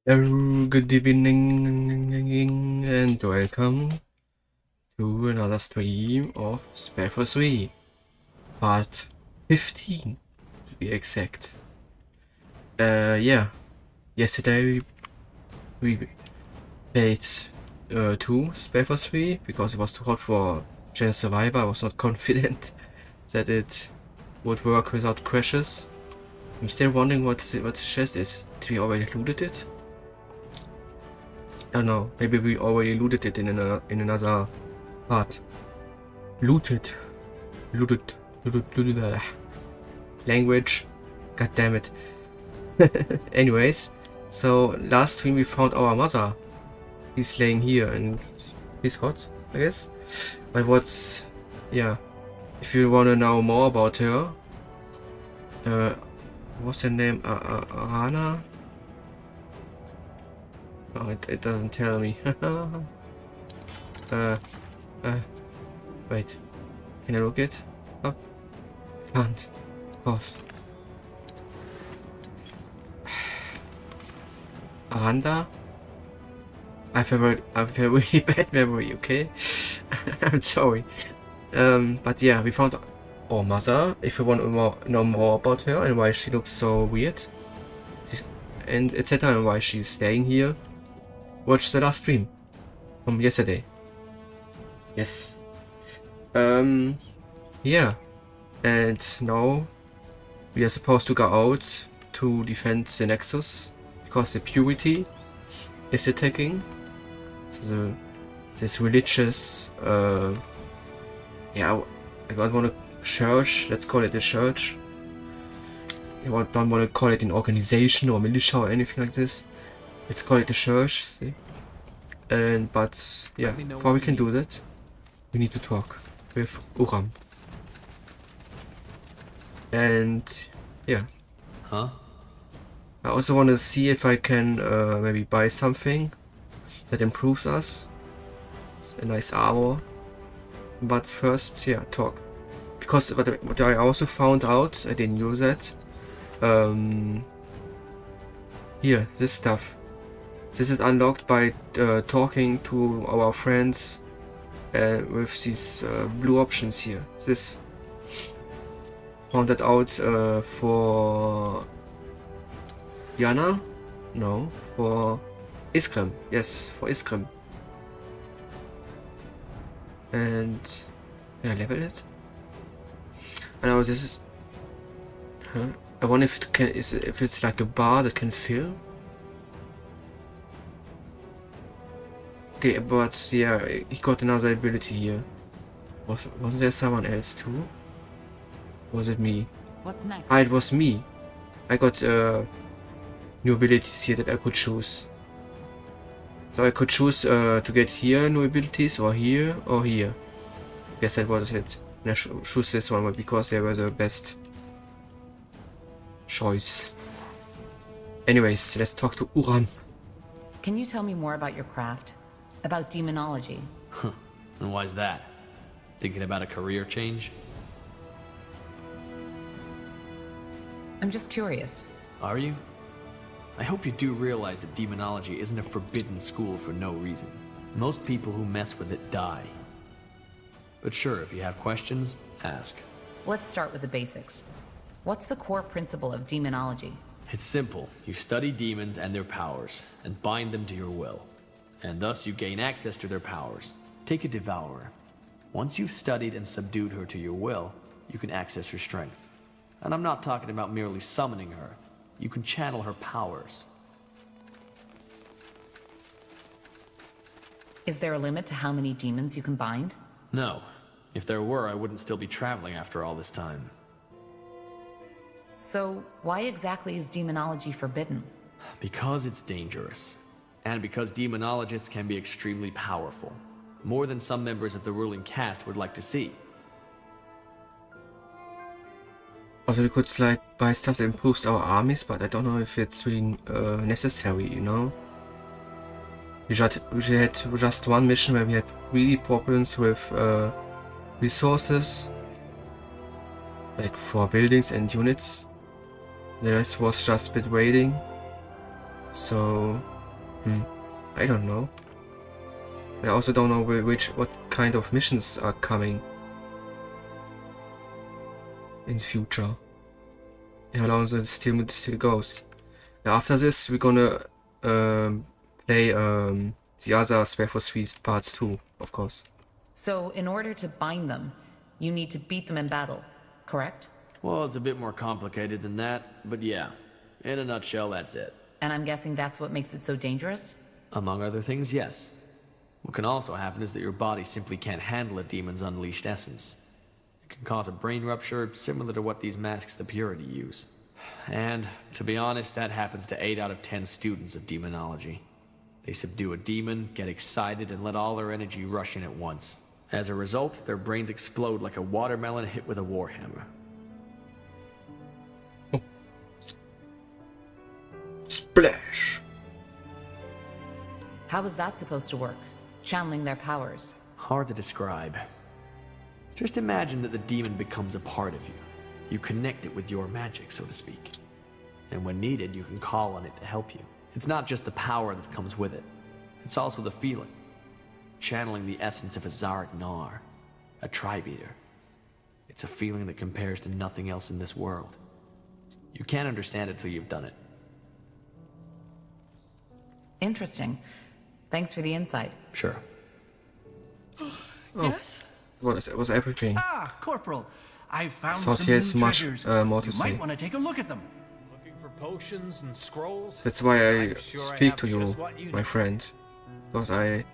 Good evening and welcome to another stream of SpellForce 3, part 15 to be exact. Yeah, yesterday we played 2 SpellForce 3 because it was too hot for General Survivor. I was not confident that it would work without crashes. I'm still wondering what the chest is. Did we already looted it? I don't know, maybe we already looted it in another part. Looted. Language. God damn it. Anyways, so last stream we found our mother. He's laying here and he's hot, I guess. But yeah, if you wanna know more about her, what's her name? Rana? Oh, it doesn't tell me. Wait. Can I look it up? Can't. Pause. Aranda? I have a really bad memory, okay? I'm sorry. But yeah, we found our mother. If you want to know more about her and why she looks so weird, and etc. and why she's staying here, watch the last stream from yesterday. Yes. Yeah. And now we are supposed to go out to defend the Nexus because the Purity is attacking. So this religious, yeah, I don't want a church. Let's call it a church. I don't want to call it an organization or militia or anything like this. Let's call it a church. See? But yeah, before we can do that, we need to talk with Uram. And yeah. Huh? I also want to see if I can maybe buy something that improves us. A nice armor. But first, yeah, talk. Because what I also found out, I didn't use that. Here, this stuff. This is unlocked by talking to our friends with these blue options here. This. Found that out for Yana? No, for Iskrim. Yes, for Iskrim. And can I level it? I know this is. Huh? I wonder if it can. If it's like a bar that can fill. Okay, but yeah, he got another ability here. Wasn't there someone else too? Was it me? What's next? Ah, it was me. I got new abilities here that I could choose. So I could choose to get here new abilities or here or here. Guess that was it. And I choose this one because they were the best choice. Anyways, let's talk to Uram. Can you tell me more about your craft? About demonology? And why's that? Thinking about a career change? I'm just curious. Are you? I hope you do realize that demonology isn't a forbidden school for no reason. Most people who mess with it die. But sure, if you have questions, ask. Let's start with the basics. What's the core principle of demonology? It's simple. You study demons and their powers, and bind them to your will. And thus you gain access to their powers. Take a devourer. Once you've studied and subdued her to your will, you can access her strength. And I'm not talking about merely summoning her. You can channel her powers. Is there a limit to how many demons you can bind? No. If there were, I wouldn't still be traveling after all this time. So, why exactly is demonology forbidden? Because it's dangerous. And because demonologists can be extremely powerful. More than some members of the ruling caste would like to see. Also, we could like buy stuff that improves our armies, but I don't know if it's really necessary, you know? We had just one mission where we had really problems with resources, like for buildings and units. The rest was just bit waiting. So I don't know. I also don't know what kind of missions are coming in the future. And how long it still goes. Now after this, we're gonna play the other SpellForce 3 parts too, of course. So, in order to bind them, you need to beat them in battle, correct? Well, it's a bit more complicated than that, but yeah, in a nutshell, that's it. And I'm guessing that's what makes it so dangerous? Among other things, yes. What can also happen is that your body simply can't handle a demon's unleashed essence. It can cause a brain rupture similar to what these masks the Purity use. And, to be honest, that happens to 8 out of 10 students of demonology. They subdue a demon, get excited, and let all their energy rush in at once. As a result, their brains explode like a watermelon hit with a warhammer. Splash! How is that supposed to work? Channeling their powers. Hard to describe. Just imagine that the demon becomes a part of you. You connect it with your magic, so to speak. And when needed, you can call on it to help you. It's not just the power that comes with it. It's also the feeling. Channeling the essence of a Zarek Nar, a tribe eater. It's a feeling that compares to nothing else in this world. You can't understand it till you've done it. Interesting. Thanks for the insight. Sure. Yes? What is it? Was everything? Ah, Corporal. I found So some here's new much treasures. more to You say. might want to take a look at them. Looking for potions and scrolls? That's why I I'm sure I speak have to you, just what you my need. friend. Because I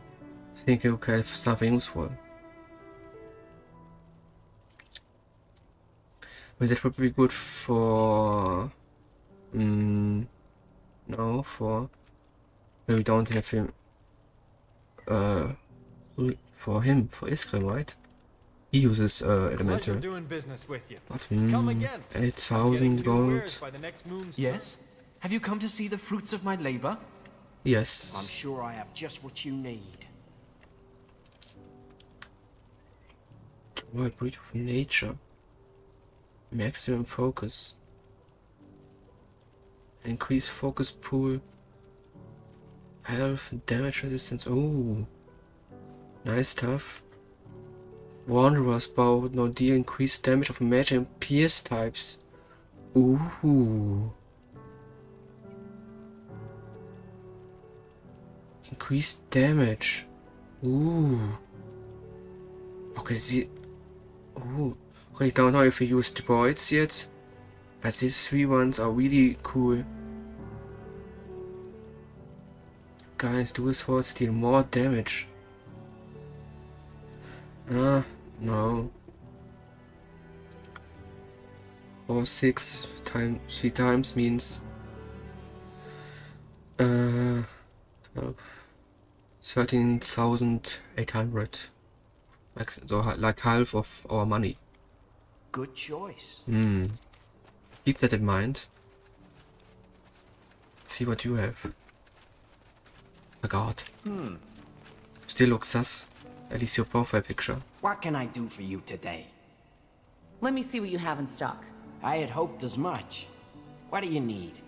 think you can have something useful. But that would be good for... no, for... We don't have him... for Iskrim, right? He uses Pleasure elemental. doing business with you. But Come again. 8,000 gold. By the next moon's Yes? Have you come to see the fruits of my labor? I'm Yes. sure I have just what you need. Wild breed of nature. Maximum focus. Increase focus pool. Health and damage resistance. Oh, nice stuff. Wanderer's bow. No deal. Increased damage of magic and pierce types. Ooh. Increased damage. Ooh. Okay, see. Ooh. Okay, don't know if we use droids yet, but these 3 ones are really cool. Guys, do this for deal more damage. No. Or 6 times 3 times means 13,800. So like half of our money. Good choice. Keep that in mind. Let's see what you have. Oh god. Still looks sus. At least your profile picture. What can I do for you today? Let me see what you have in stock. I had hoped as much. What do you need?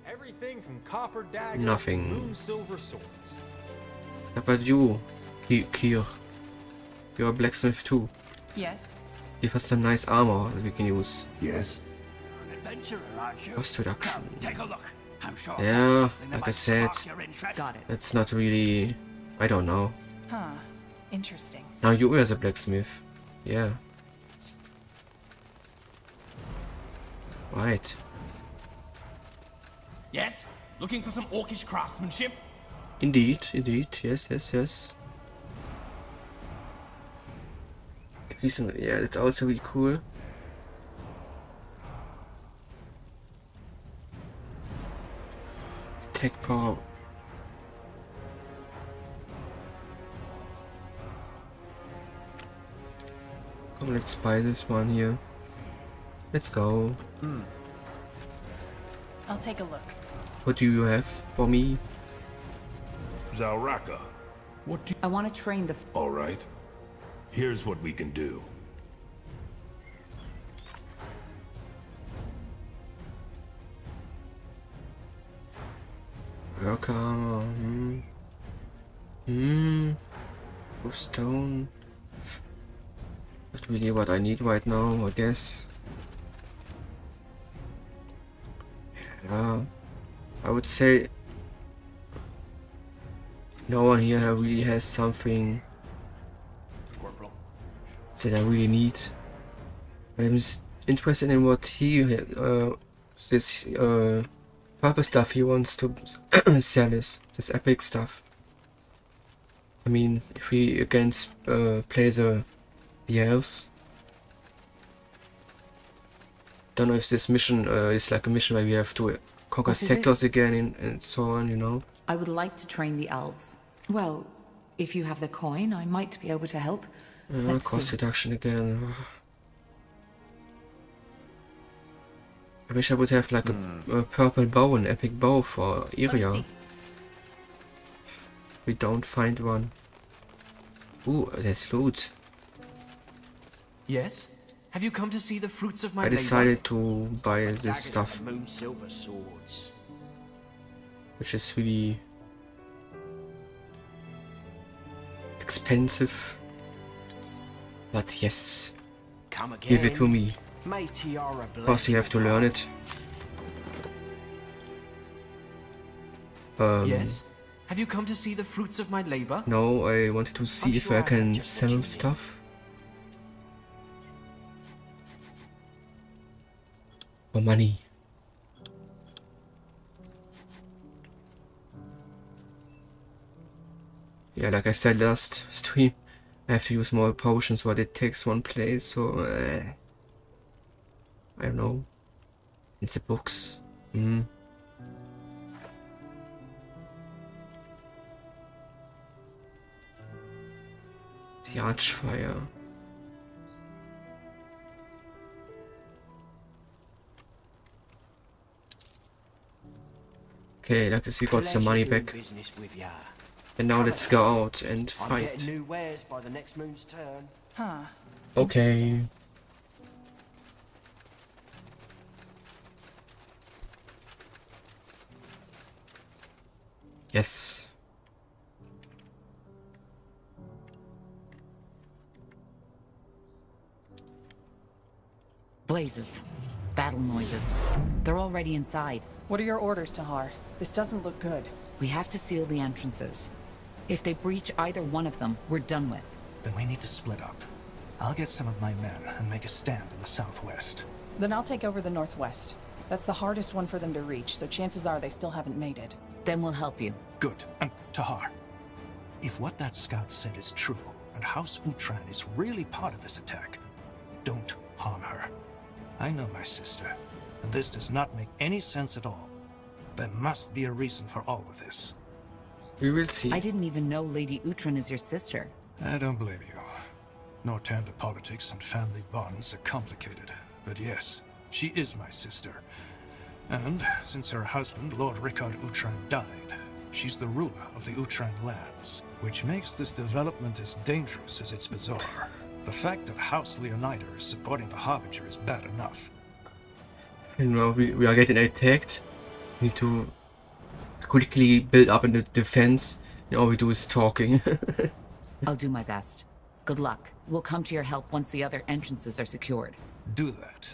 Everything from copper daggers Nothing. to moon silver swords. How about you, Kier? You're a blacksmith too. Yes. Give us some nice armor that we can use. Yes? An adventurer, aren't you? Cost reduction. Come, take a look. I'm sure Yeah, there's something that like I might said. spark your interest. Got it. That's not really... I don't know. Huh. Interesting. Now you as a blacksmith. Yeah. Right. Yes? Looking for some orcish craftsmanship? Indeed. Yes. Yeah, that's also really cool. Tech power. Come, let's buy this one here. Let's go. I'll take a look. What do you have for me? Zauraka. What do I want to train the... All right. Here's what we can do. Worker armor. Stone. Not really what I need right now, I guess. Yeah, I would say no one here really has something Corporal. that I really need. I'm interested in what he this purple stuff he wants to sell is this epic stuff. I mean, if we against play the elves. Don't know if this mission is like a mission where we have to conquer What is sectors again and so on, you know. I would like to train the elves. Well, if you have the coin, I might be able to help. Let's Cost see. reduction again. I wish I would have like a purple bow, an epic bow for Iria. see. We don't find one. Ooh, there's loot. Yes? Have you come to see the fruits of my I labor? decided to buy this Daggers stuff, and moon silver swords. which is really expensive. But yes, Come again. give it to me. May Tiara bless Plus you have to your learn heart. it. Yes? Have you come to see the fruits of my labor? No, I wanted to see I'm if sure I I have can just what sell you need. stuff. For money. Yeah, like I said last stream, I have to use more potions, but it takes one place, so I don't know. It's the books. The Archfire. Okay, like this we got some Pleasure money doing back. business with ya. And now let's go out and I'm fight. getting new wares by the next moon's turn. Huh. Okay. Yes. Blazes. Battle noises. They're already inside. What are your orders, Tahar? This doesn't look good. We have to seal the entrances. If they breach either one of them, we're done with. Then we need to split up. I'll get some of my men and make a stand in the southwest. Then I'll take over the northwest. That's the hardest one for them to reach, so chances are they still haven't made it. Then we'll help you. Good. And Tahar, if what that scout said is true, and House Utran is really part of this attack, don't harm her. I know my sister, and this does not make any sense at all. There must be a reason for all of this. We will see. I didn't even know Lady Utran is your sister. I don't blame you. Northander politics and family bonds are complicated, but yes, she is my sister. And since her husband, Lord Rickard Utran, died, she's the ruler of the Utran lands, which makes this development as dangerous as it's bizarre. The fact that House Leonida is supporting the Harbinger is bad enough. You know, we are getting attacked. We need to quickly build up in the defense. And all we do is talking. I'll do my best. Good luck. We'll come to your help once the other entrances are secured. Do that.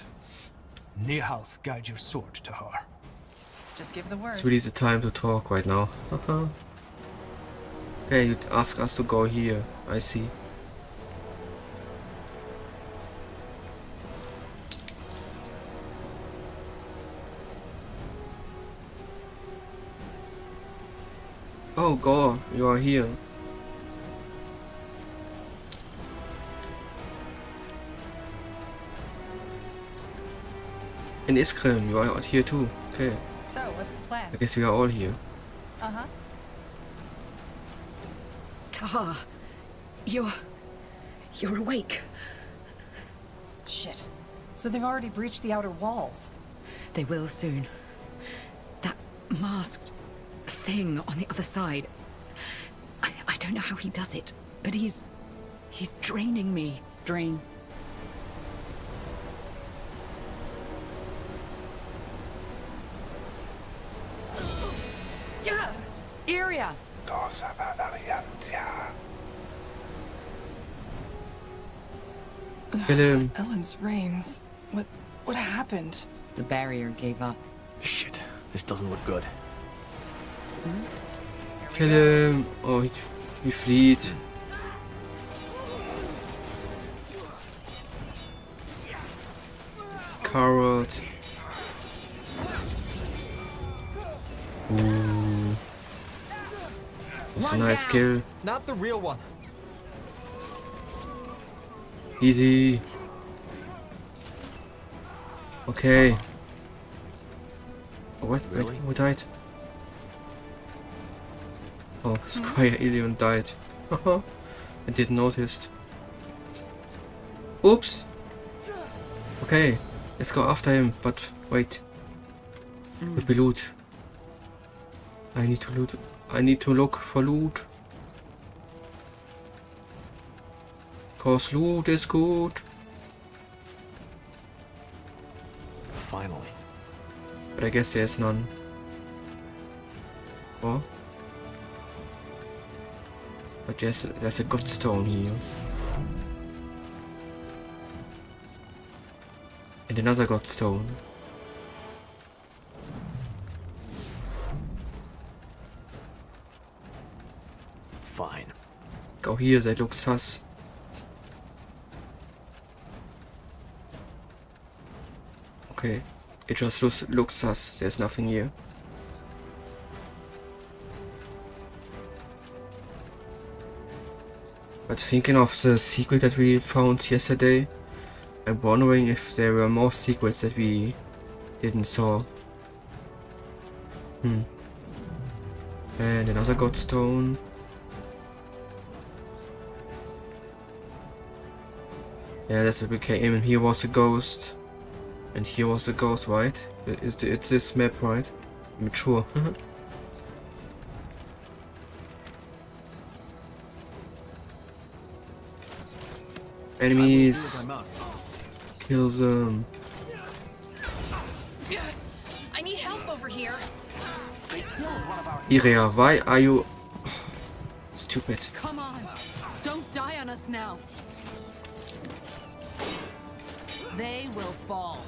Nihalth, guide your sword, Tahar. Just give the word. It's really the time to talk right now. Okay, you ask us to go here. I see. Oh, Gore, you are here. And Iskrim, you are out here too. Okay, So, what's the plan? I guess we are all here. Uh-huh. Tahar, you're awake. Shit. So they've already breached the outer walls. They will soon. That masked thing on the other side. I don't know how he does it, but he's draining me. Drain. Yeah. Kill him. Ellen's reins. What happened? The barrier gave up. Shit, this doesn't look good. Kill him. Oh, he fled. Coward. Ooh. That's a nice kill. Not the real one. Easy. Okay. Oh, what? Really? Who died? Oh, Squire Ilion died. I didn't notice. Oops. Okay, let's go after him, but wait. Could be loot. I need to loot. I need to look for loot. Cause loot is good. Finally. But I guess there's none. Oh. But there's a godstone here. And another godstone. Fine. Go here, they look sus. Okay, it just looks sus. There's nothing here. But thinking of the secret that we found yesterday, I'm wondering if there were more secrets that we didn't saw. And another godstone. Yeah, that's what we came in. Here was a ghost. And here was a ghost, right? It's this map, right? I'm not sure. Enemies. Kill them. I need help over here. Iria, why are you... Stupid. Come on! Don't die on us now! They will fall.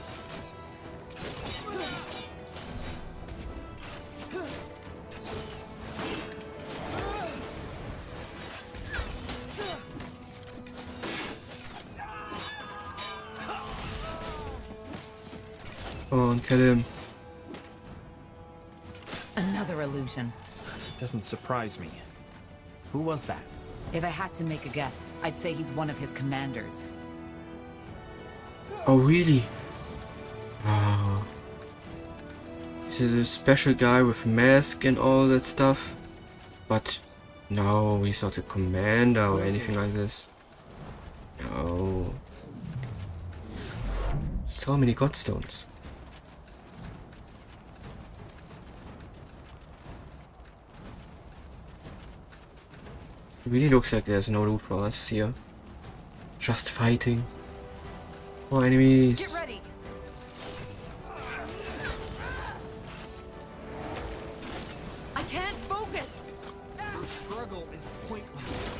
Come on, kill him. Another illusion. Doesn't surprise me. Who was that? If I had to make a guess, I'd say he's one of his commanders. Oh, really? Wow. This is a special guy with mask and all that stuff. But no, he's not a commander or anything like this. No. So many godstones. It really looks like there's no loot for us here. Just fighting. More enemies. Get ready. I can't focus! Your struggle is pointless.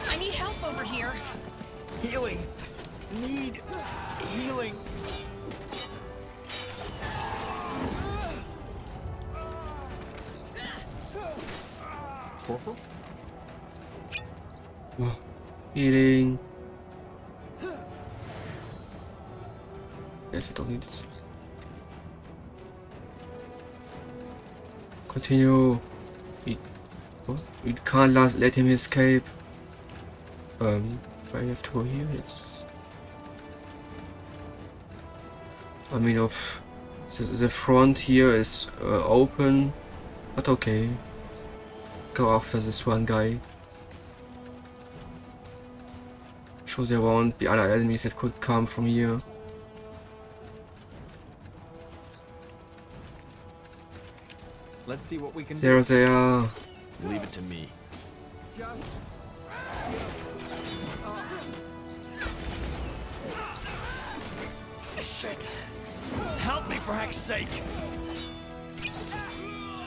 I need help over here. Healing. Need healing. Corporal? Oh, healing. Yes, I don't need it. Continue. We can't let him escape. I have to go here. Yes. I mean, the front here is open, but okay. Go after this one guy. Sure, there won't be other enemies that could come from here. Let's see what we can There they are. Leave it to me. Shit. Help me for heck's sake.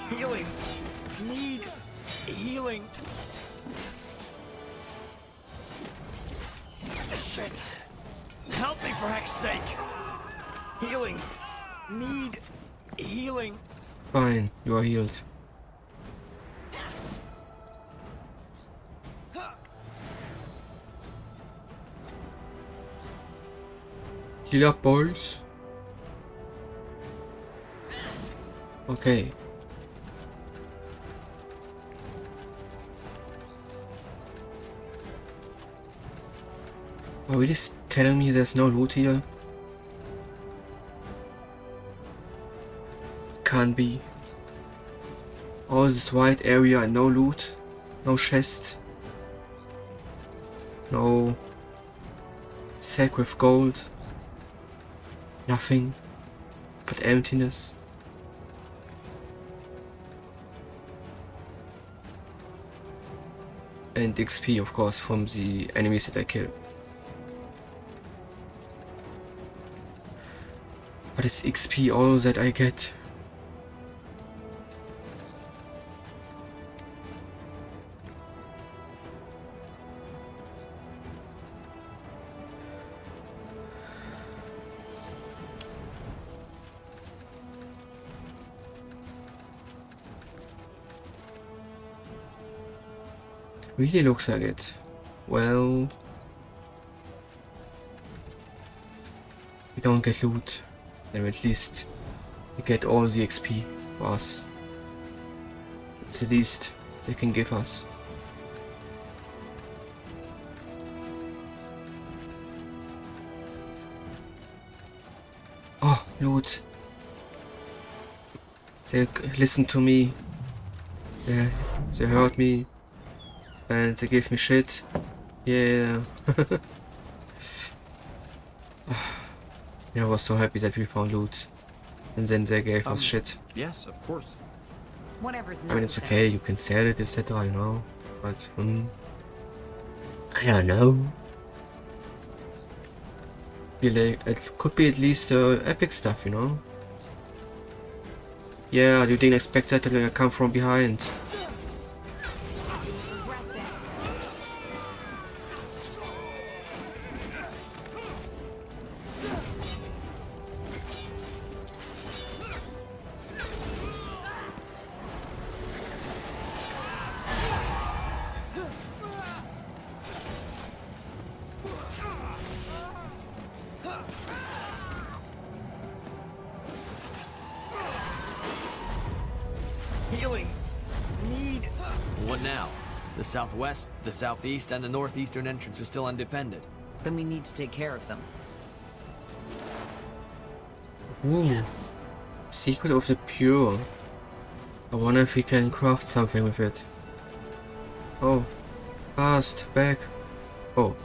Healing. Need healing. Shit. Help me for heck's sake. Healing. Need healing. Fine, you are healed. Heal up, boys. Okay. Are we just telling me there's no loot here? Can't be. All this white area and no loot, no chest, no sack with gold, nothing but emptiness. And XP, of course, from the enemies that I kill. But is XP all that I get? Really looks like it. Well, we don't get loot, then at least we get all the XP for us. It's the least they can give us. Oh, loot. They listened to me. They heard me. And they gave me shit. Yeah. I was so happy that we found loot. And then they gave us shit. Yes, of course. Whatever's I mean, it's necessary. okay, you can sell it, etc., you know. But, I don't know. It could be at least epic stuff, you know. Yeah, you didn't expect that to come from behind. Healing. Need. What now? The southwest, the southeast, and the northeastern entrance are still undefended. Then we need to take care of them. Ooh. Secret of the Pure. I wonder if we can craft something with it. Oh. Fast. Back. Oh.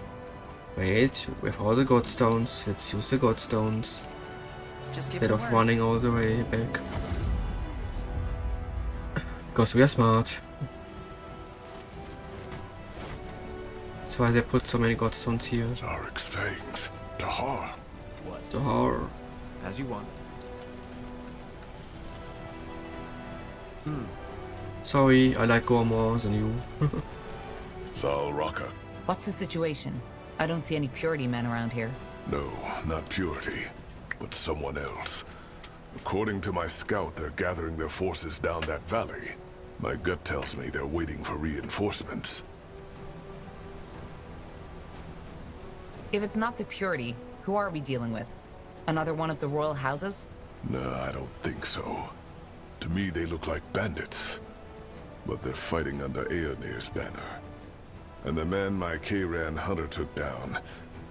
Wait. With all the godstones. Let's use the godstones. Instead of running all the way back. Because we are smart. That's why they put so many godstones here. Zarek's fangs. Dahar. The horror. As you want. Sorry, I like Gore more than you. Zal Raka. What's the situation? I don't see any purity men around here. No, not Purity, but someone else. According to my scout, they're gathering their forces down that valley. My gut tells me they're waiting for reinforcements. If it's not the purity, who are we dealing with? Another one of the royal houses? No, I don't think so. To me, they look like bandits. But they're fighting under Aeonir's banner. And the man my K-Ran hunter took down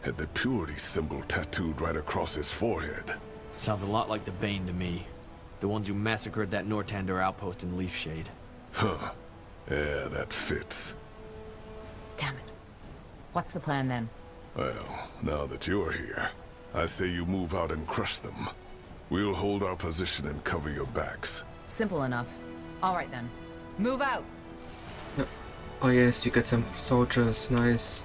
had the Purity symbol tattooed right across his forehead. Sounds a lot like the Bane to me. The ones who massacred that Nortander outpost in Leafshade. Huh. Yeah, that fits. Damn it. What's the plan then? Well, now that you're here, I say you move out and crush them. We'll hold our position and cover your backs. Simple enough. Alright then. Move out! Oh yes, you get some soldiers, nice.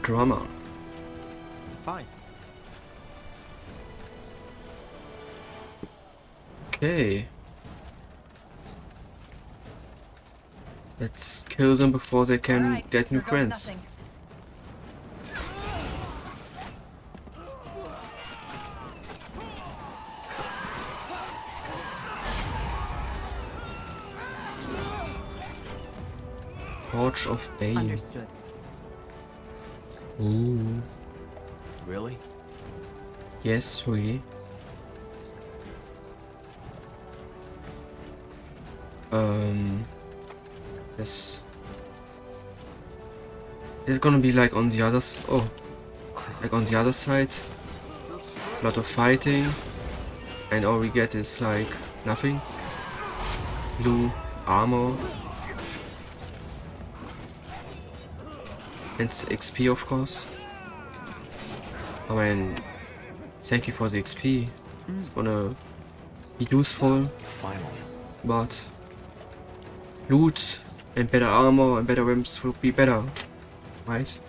Drama. Fine. Okay. Let's kill them before they can Alright, get new here goes friends. nothing. Torch of Bane. Understood. Ooh. Really? Yes, really. This is gonna be like on the others. Oh, like on the other side. A lot of fighting, and all we get is like nothing. Blue armor and XP, of course. I mean, thank you for the XP. It's gonna be useful, Finally. but loot and better armor and better weapons would be better, right?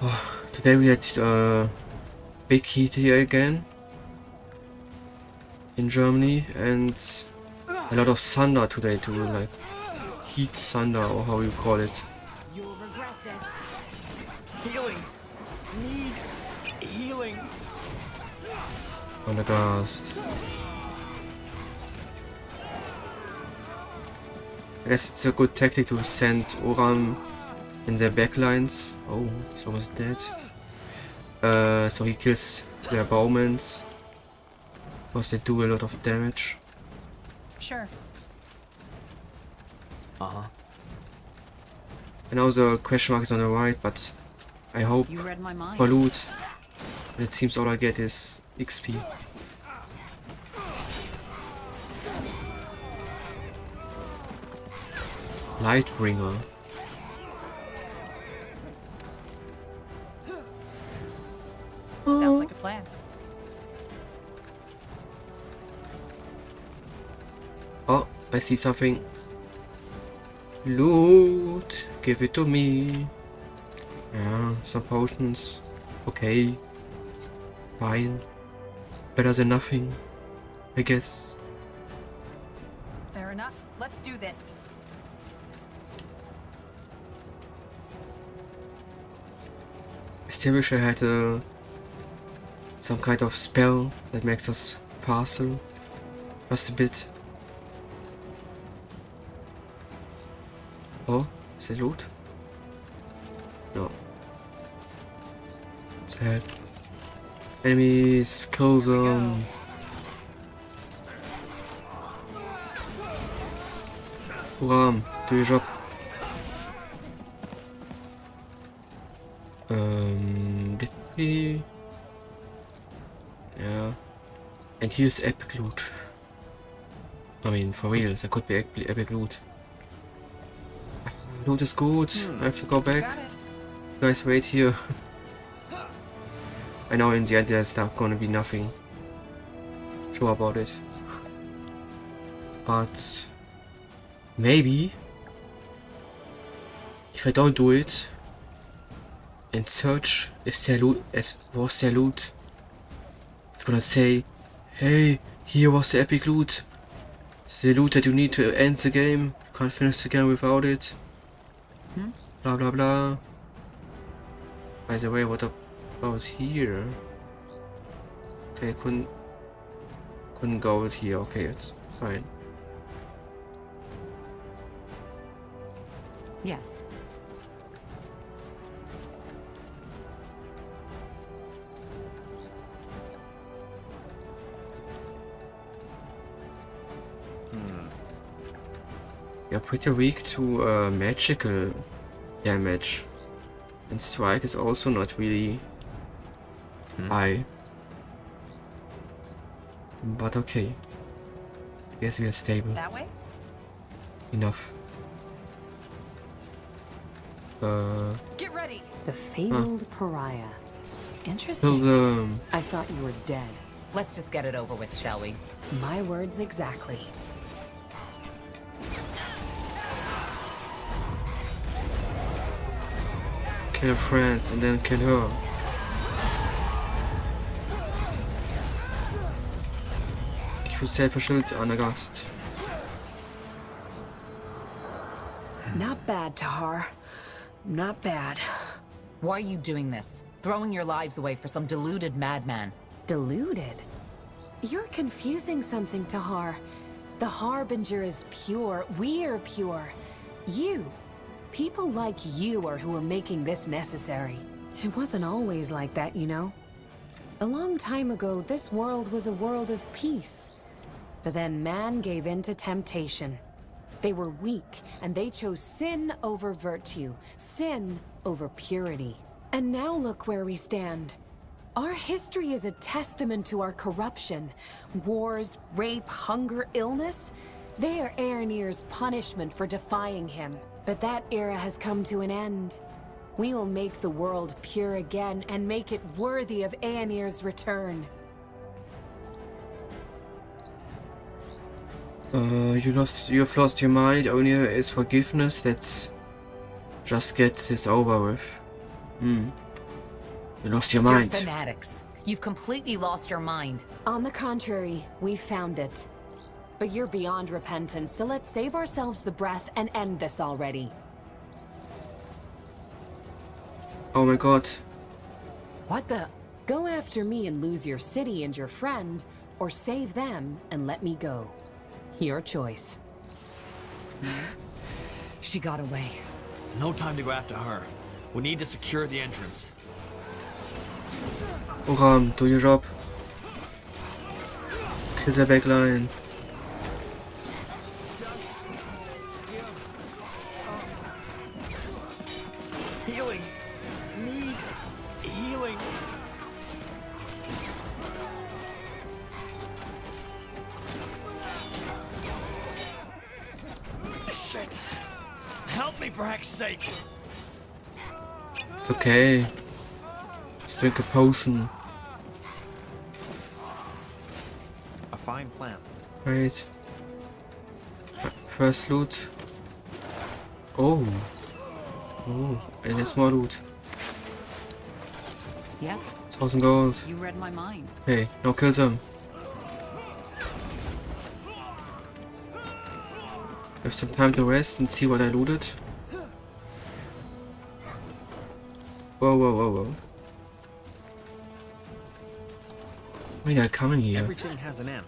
Oh, today we had big heat here again in Germany, and a lot of thunder today too, like heat thunder or how you call it. You'll regret this. Healing. Need healing. On the ghast. I guess it's a good tactic to send Oram in their backlines. Oh, he's almost dead. So he kills their bowmen, because they do a lot of damage. Sure. Uh-huh. And now the question mark is on the right, but I hope You read my mind. for loot. And it seems all I get is XP. Lightbringer. Sounds like a plan. Oh, I see something. Loot. Give it to me. Yeah, some potions. Okay. Fine. Better than nothing, I guess. Fair enough. Let's do this. I still wish I had some kind of spell that makes us faster. Just a bit. Oh, is it loot? No. Sad. Enemies, kill them. Uram, do your job. Did we? Yeah. And here's epic loot. I mean, for real, there could be epic loot. Loot is good. I have to go back. Got it. Guys, wait here. I know in the end there's not gonna be nothing sure about it. But maybe if I don't do it and search if there was there loot, it's gonna say, hey, here was the epic loot. The loot that you need to end the game. You can't finish the game without it. Blah blah blah. By the way, what about here? Okay, I couldn't go out here. Okay, it's fine. Yes. You're pretty weak to magical damage, and strike is also not really high. But okay. Guess we are stable That way? enough. Get ready. The fabled pariah. Kill Interesting. them. I thought you were dead. Let's just get it over with, shall we? My words exactly. Kill friends and then kill her. Ich will selbstverschuldet an der Gast. Not bad, Tahar. Not bad. Why are you doing this? Throwing your lives away for some deluded madman. Deluded? You're confusing something, Tahar. The Harbinger is pure. We're pure. You. People like you are who are making this necessary. It wasn't always like that, you know. A long time ago, this world was a world of peace. But then man gave in to temptation. They were weak, and they chose sin over virtue, sin over purity. And now look where we stand. Our history is a testament to our corruption. Wars, rape, hunger, illness. They are Aeronir's punishment for defying him. But that era has come to an end. We will make the world pure again and make it worthy of Aeronir's return. You've lost your mind. Only is forgiveness. Let's just get this over with. You lost your mind. You're fanatics. You've completely lost your mind. On the contrary, we found it. But you're beyond repentance, so let's save ourselves the breath and end this already. Oh my god. What the? Go after me and lose your city and your friend, or save them and let me go. Your choice. She got away. No time to go after her. We need to secure the entrance. Oram, do your job. Kill the backline. Healing. Need healing. Shit. Help me for heck's sake. It's okay. Just drink a potion. A fine plan. Right. First loot. Oh. Oh, and there's more loot. Yes? 1000 gold. You read my mind. Hey, now kill them. Have some time to rest and see what I looted. Whoa, whoa, whoa, whoa. Why are they coming here? Everything has an end.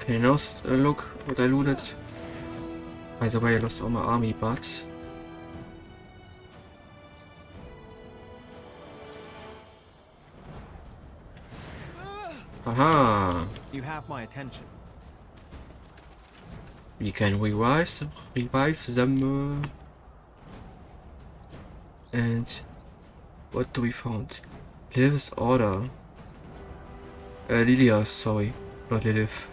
Okay, now look what I looted. By the way, I lost all my army, but... Aha! You have my attention. We can revive them. And what do we found? Lilith's order. Lilia, sorry, not Lilith.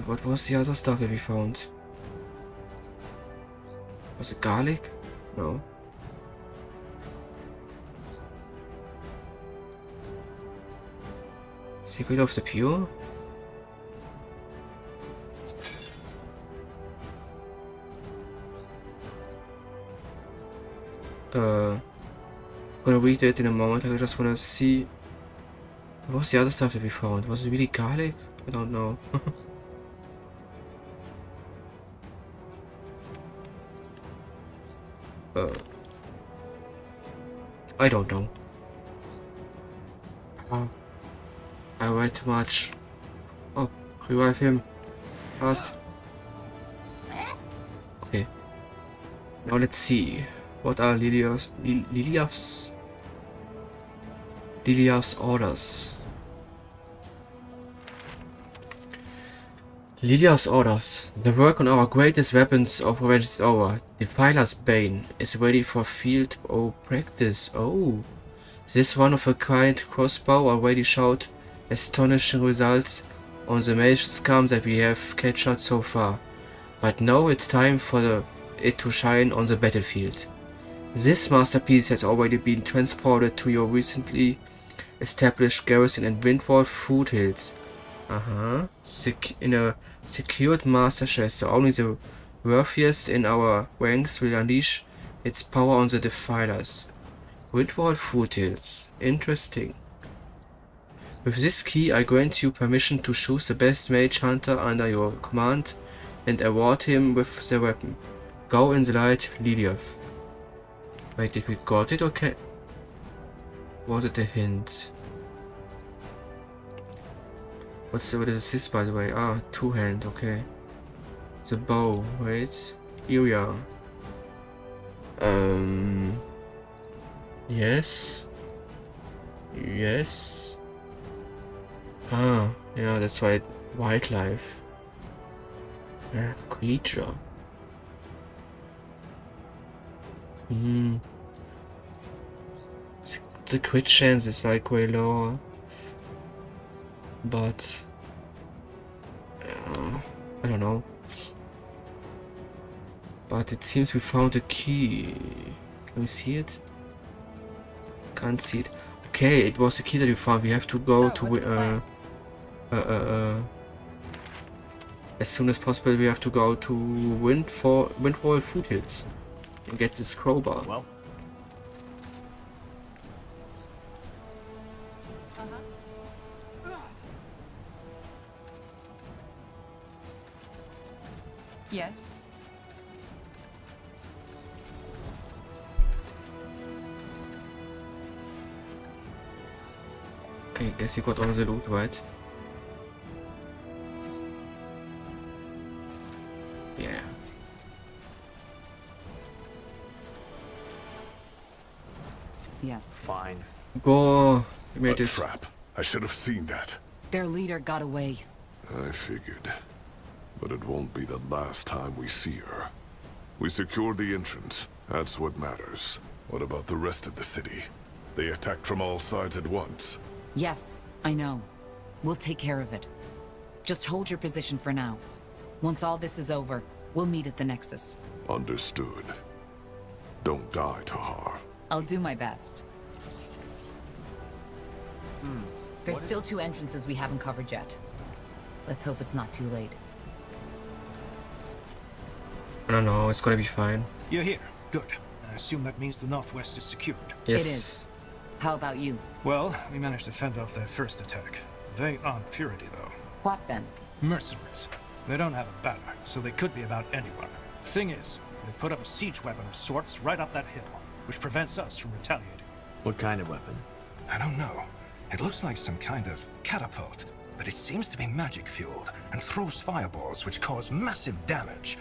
What was the other stuff that we found? Was it garlic? No. Secret of the Pure? Gonna read it in a moment. I just wanna see what was the other stuff that we found. Was it really garlic? I don't know. I don't know. I read too much. Oh, revive him. Fast. Okay. Now let's see. What are Lilia's orders? Lilia's orders. The work on our greatest weapons of revenge is over. Defiler's Bane is ready for field practice. Oh. This one-of-a-kind crossbow already showed astonishing results on the mage scum that we have captured so far. But now it's time for it to shine on the battlefield. This masterpiece has already been transported to your recently established garrison in Windwall Foothills. In a secured master chest, so only the worthiest in our ranks will unleash its power on the defilers. Windwall Foothills. Interesting. With this key, I grant you permission to choose the best mage hunter under your command and award him with the weapon. Go in the light, Lilith. Wait, did we got it or was it a hint? What is this, by the way? Ah, two-hand, okay. The bow, wait. Area. Yes. Yes. Ah, yeah, that's why wildlife. Yeah, creature. The crit chance is like way lower. But I don't know. But it seems we found a key. Can we see it? Can't see it. Okay, it was the key that we found. We have to go to as soon as possible. We have to go to Windwall Foothills and get this crowbar. Well. Yes. Okay, guess you got all the loot, right? Yeah. Yes. Fine. Go. We made A it. trap. I should have seen that. Their leader got away. I figured. But it won't be the last time we see her. We secured the entrance. That's what matters. What about the rest of the city? They attacked from all sides at once. Yes, I know. We'll take care of it. Just hold your position for now. Once all this is over, we'll meet at the Nexus. Understood. Don't die, Tahar. I'll do my best. There's still 2 entrances we haven't covered yet. Let's hope it's not too late. I don't know, it's gonna be fine. You're here. Good. I assume that means the Northwest is secured. Yes. It is. How about you? Well, we managed to fend off their first attack. They aren't purity, though. What then? Mercenaries. They don't have a banner, so they could be about anyone. Thing is, they've put up a siege weapon of sorts right up that hill, which prevents us from retaliating. What kind of weapon? I don't know. It looks like some kind of catapult, but it seems to be magic-fueled and throws fireballs which cause massive damage.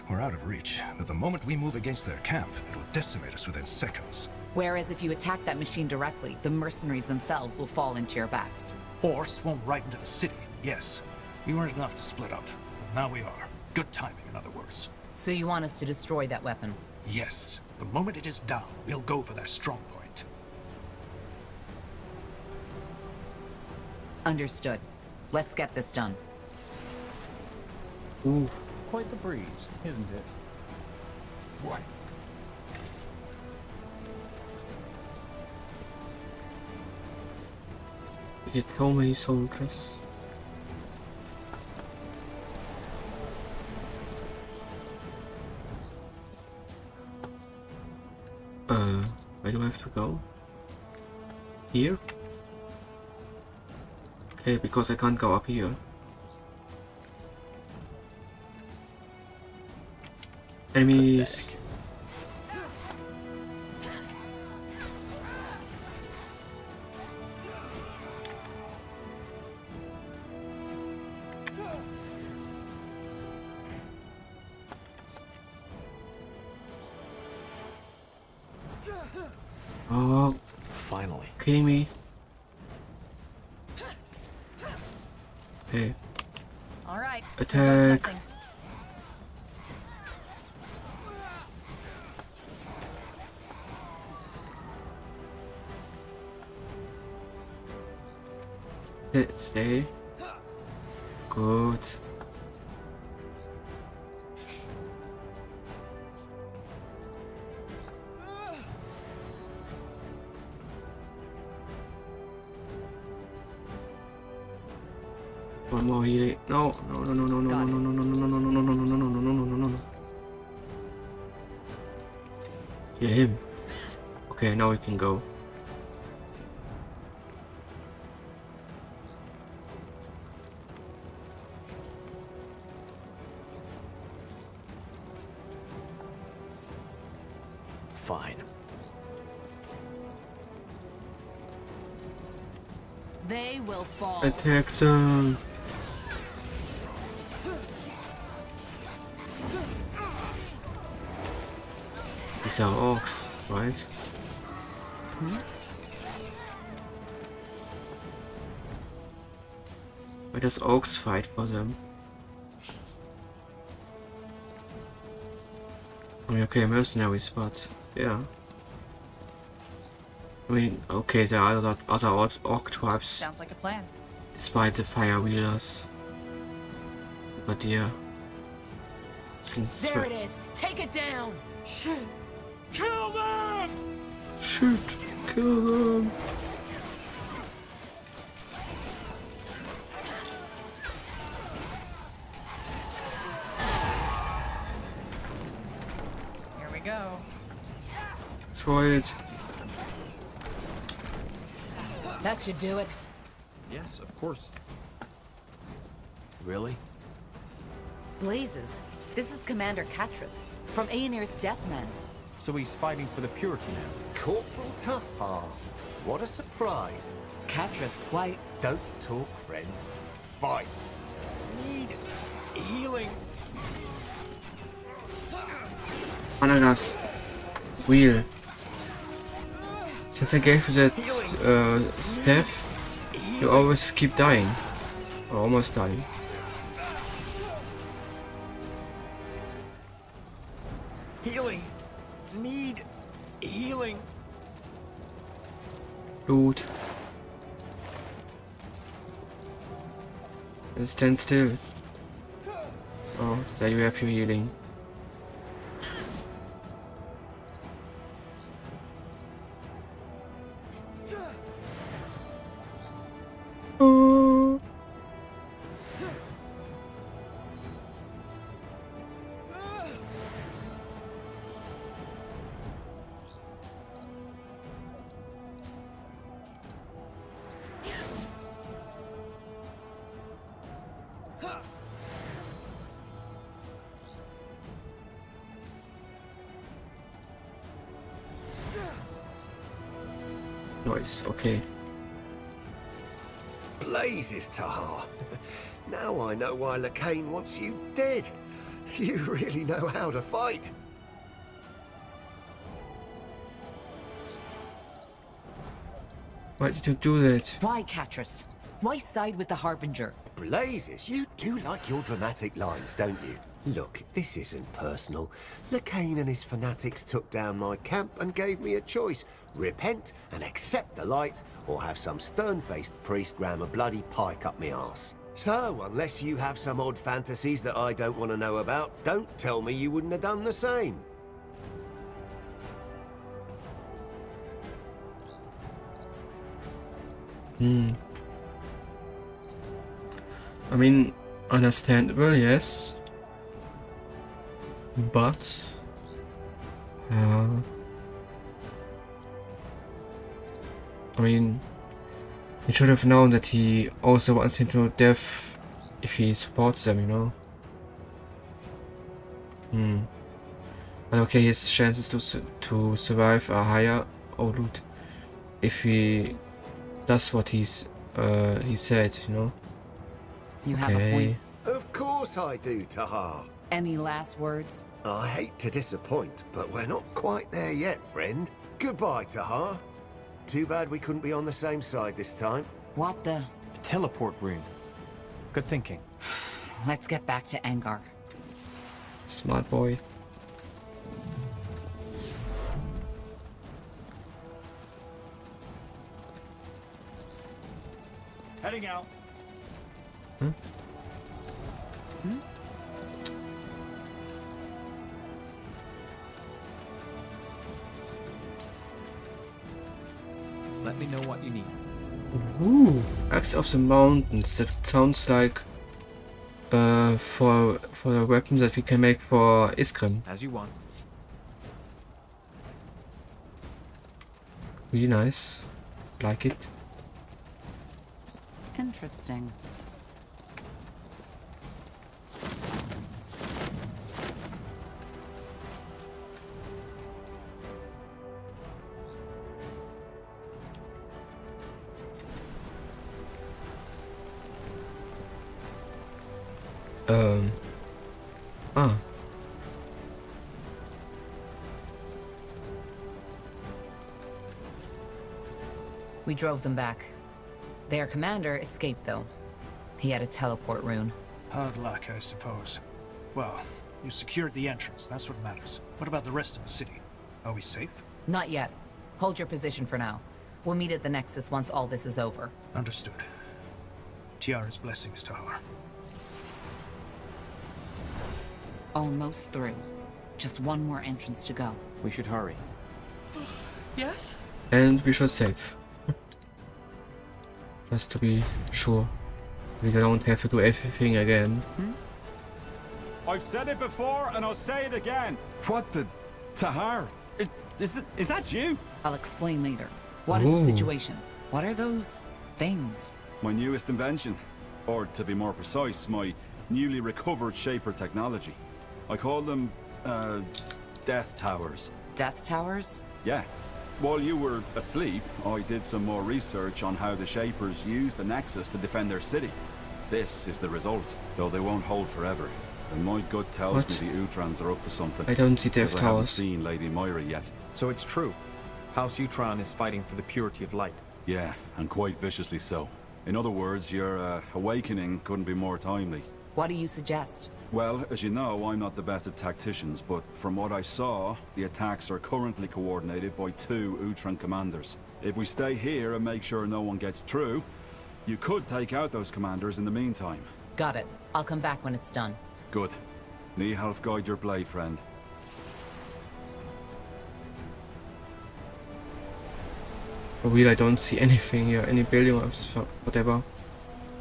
We're out of reach, but the moment we move against their camp, it'll decimate us within seconds. Whereas if you attack that machine directly, the mercenaries themselves will fall into your backs. Or swarm right into the city, yes. We weren't enough to split up, but now we are. Good timing, in other words. So you want us to destroy that weapon? Yes. The moment it is down, we'll go for their strong point. Understood. Let's get this done. Ooh. Quite the breeze, isn't it? What? We get so many soldiers. Where do I have to go? Here? Okay, because I can't go up here. Enemies. Pathetic. Oh, Finally. kidding me? Hey, All right. attack! Nothing. Sit, stay. Good. One more healing. No. Yeah, him. Okay, now we can go. Fine. They will fall. Attack them. These are orcs, right? Why does orcs fight for them? I mean, okay, mercenaries, but yeah. I mean, okay, there are other orc tribes Sounds like a plan. despite the fire wheelers. But yeah. There it is. Take it down. Shit! Kill them! Shoot! Kill them! Here we go. Destroy it. That should do it. Yes, of course. Really? Blazes. This is Commander Catrus from Aenir's Deathman. So he's fighting for the Purity now. Corporal Tahar. What a surprise. Catrus, why? Don't talk, friend. Fight. Need healing. Ananas. Wheel. Since I gave you that staff, you always keep dying. Or almost dying. Healing. Need healing. Loot. And stand still. Oh, there you have your healing. Oh. Nice, okay. Blazes, Tahar. Now I know why Lacane wants you dead. You really know how to fight. Why did you do that? Why, Catrus? Why side with the Harbinger? Blazes, you do like your dramatic lines, don't you? Look, this isn't personal. Lacane and his fanatics took down my camp and gave me a choice. Repent and accept the light, or have some stern-faced priest ram a bloody pike up me arse. So, unless you have some odd fantasies that I don't want to know about, don't tell me you wouldn't have done the same. I mean, understandable, yes. But... I mean, he should have known that he also wants him to death if he supports them, you know? But okay, his chances to survive are higher. Oh, loot. If he does what he said, you know? You have a point. Of course I do, Tahar. Any last words? I hate to disappoint, but we're not quite there yet, friend. Goodbye, Tahar. Too bad we couldn't be on the same side this time. What the? A teleport rune. Good thinking. Let's get back to Angar. Smart boy. Heading out. Let me know what you need. Ooh, Axe of the Mountains. That sounds like For the weapon that we can make for Iskrim. As you want. Really nice. Like it. Interesting. Ah. We drove them back. Their commander escaped, though. He had a teleport rune. Hard luck, I suppose. Well, you secured the entrance, that's what matters. What about the rest of the city? Are we safe? Not yet. Hold your position for now. We'll meet at the Nexus once all this is over. Understood. Tiara's blessings to her. Almost through. Just one more entrance to go. We should hurry. Yes? And we should save. Just to be sure. We don't have to do everything again. I've said it before and I'll say it again. What the... Tahar? Is that you? I'll explain later. What is the situation? What are those things? My newest invention. Or, to be more precise, my newly recovered Shaper technology. I call them, Death Towers. Death towers? Yeah. While you were asleep, I did some more research on how the Shapers use the Nexus to defend their city. This is the result, though they won't hold forever. And my gut tells me the Utrans are up to something. I don't see Death I haven't Towers. seen Lady Moira yet. So it's true. House Utran is fighting for the purity of light. Yeah, and quite viciously so. In other words, your awakening couldn't be more timely. What do you suggest? Well, as you know, I'm not the best at tacticians, but from what I saw, the attacks are currently coordinated by 2 Utran commanders. If we stay here and make sure no one gets through, you could take out those commanders in the meantime. Got it. I'll come back when it's done. Good. Nihalf guide your blade, friend. For real, I don't see anything here, any building or whatever.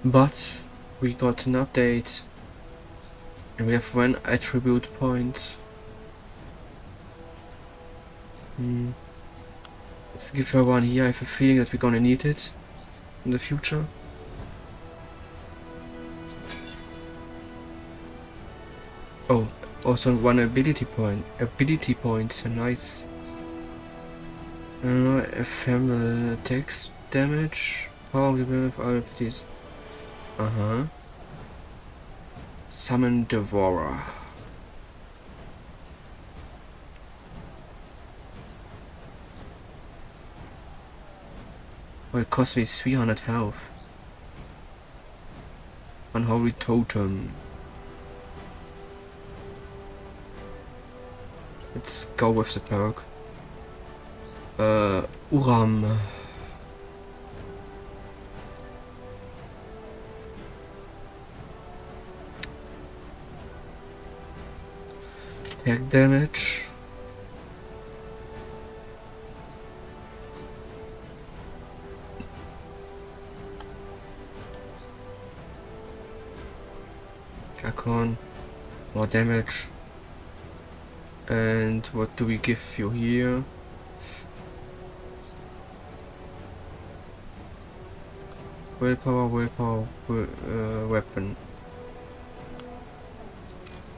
But we got an update. And we have 1 attribute point. Let's give her one here. I have a feeling that we're gonna need it in the future. Oh, also 1 ability point. Ability points, nice. Ephemeral attacks damage. Power of the with all abilities. Summon Devourer. Oh, it cost me 300 health. Unholy Totem. Let's go with the perk. Uram. Attack damage. Kakon. More damage. And what do we give you here? Willpower, weapon.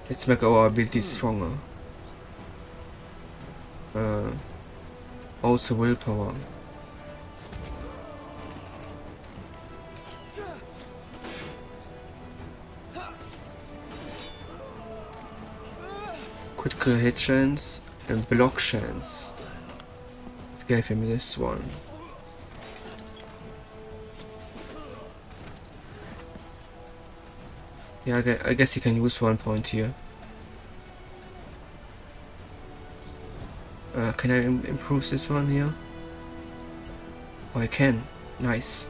Let's make our ability stronger. Also willpower. Critical hit chance and block chance. Let's give him this one. Yeah, I guess he can use 1 point here. Can I improve this one here? Oh, I can. Nice.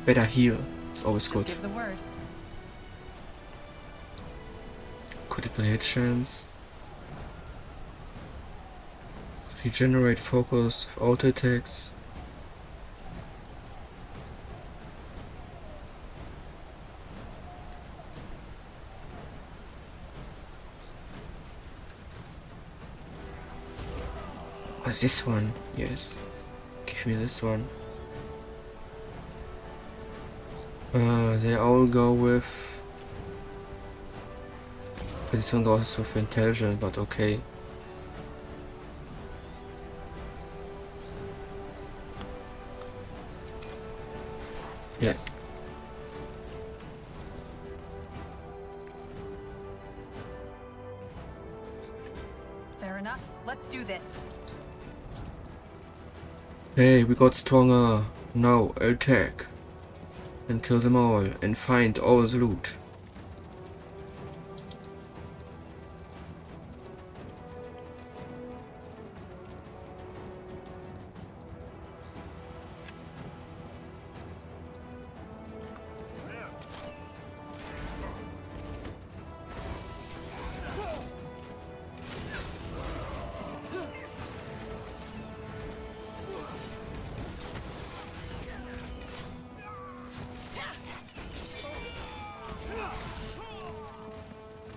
Better heal. It's always good. Just give the word. Critical hit chance. Regenerate focus with auto attacks. Oh, this one, yes. Give me this one. They all go with... This one goes with intelligence, but okay. Yes. Fair enough. Let's do this. Hey, we got stronger. Now attack. And kill them all and find all the loot.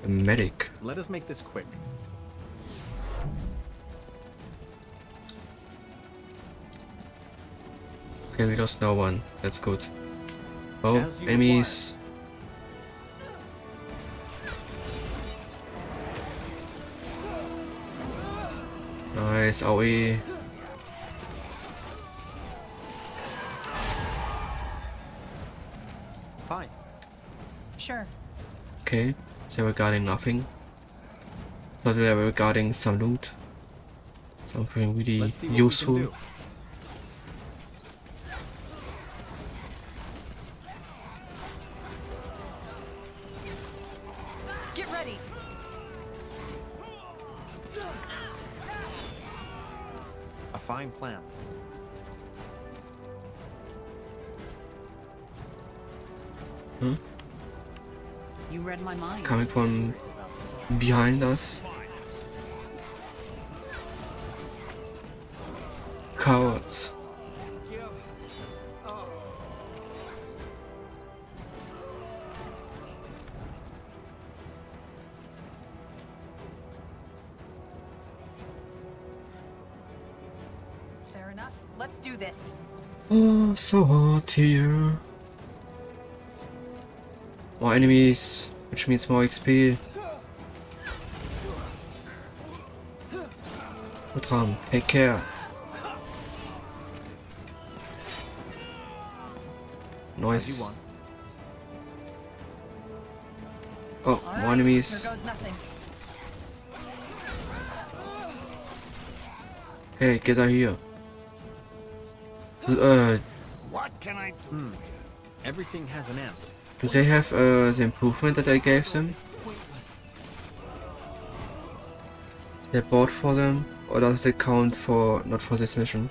A medic. Let us make this quick. Okay, we lost no one. That's good. Oh, As you enemies. Nice, AOE. Fine. Sure. Okay, they were guarding nothing. Thought they were guarding some loot. Something really Let's see what useful. we can do. Get ready. A fine plan. Huh? You read my mind. Coming from behind us. Cowards. Fair enough. Let's do this. Oh, so hot here. More enemies, which means more XP. Utram, take care. As you Nice. want. Oh, more enemies. Here goes nothing. Hey, get out here. What can I do? Everything has an end. Do they have the improvement that I gave them? They bought for them, or does it count for not for this mission?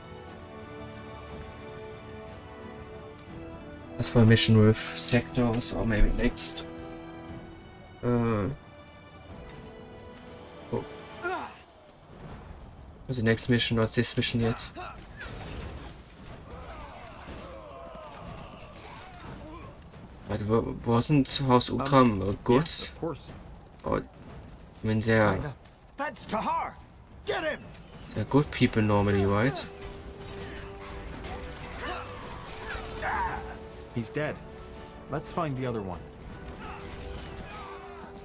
As for a mission with sectors, or maybe next. Oh. The next mission, not this mission yet. But wasn't House Utram good? Yes, of course. Or, I mean, they're That's Tahar! Get him! good people normally, right? He's dead. Let's find the other one.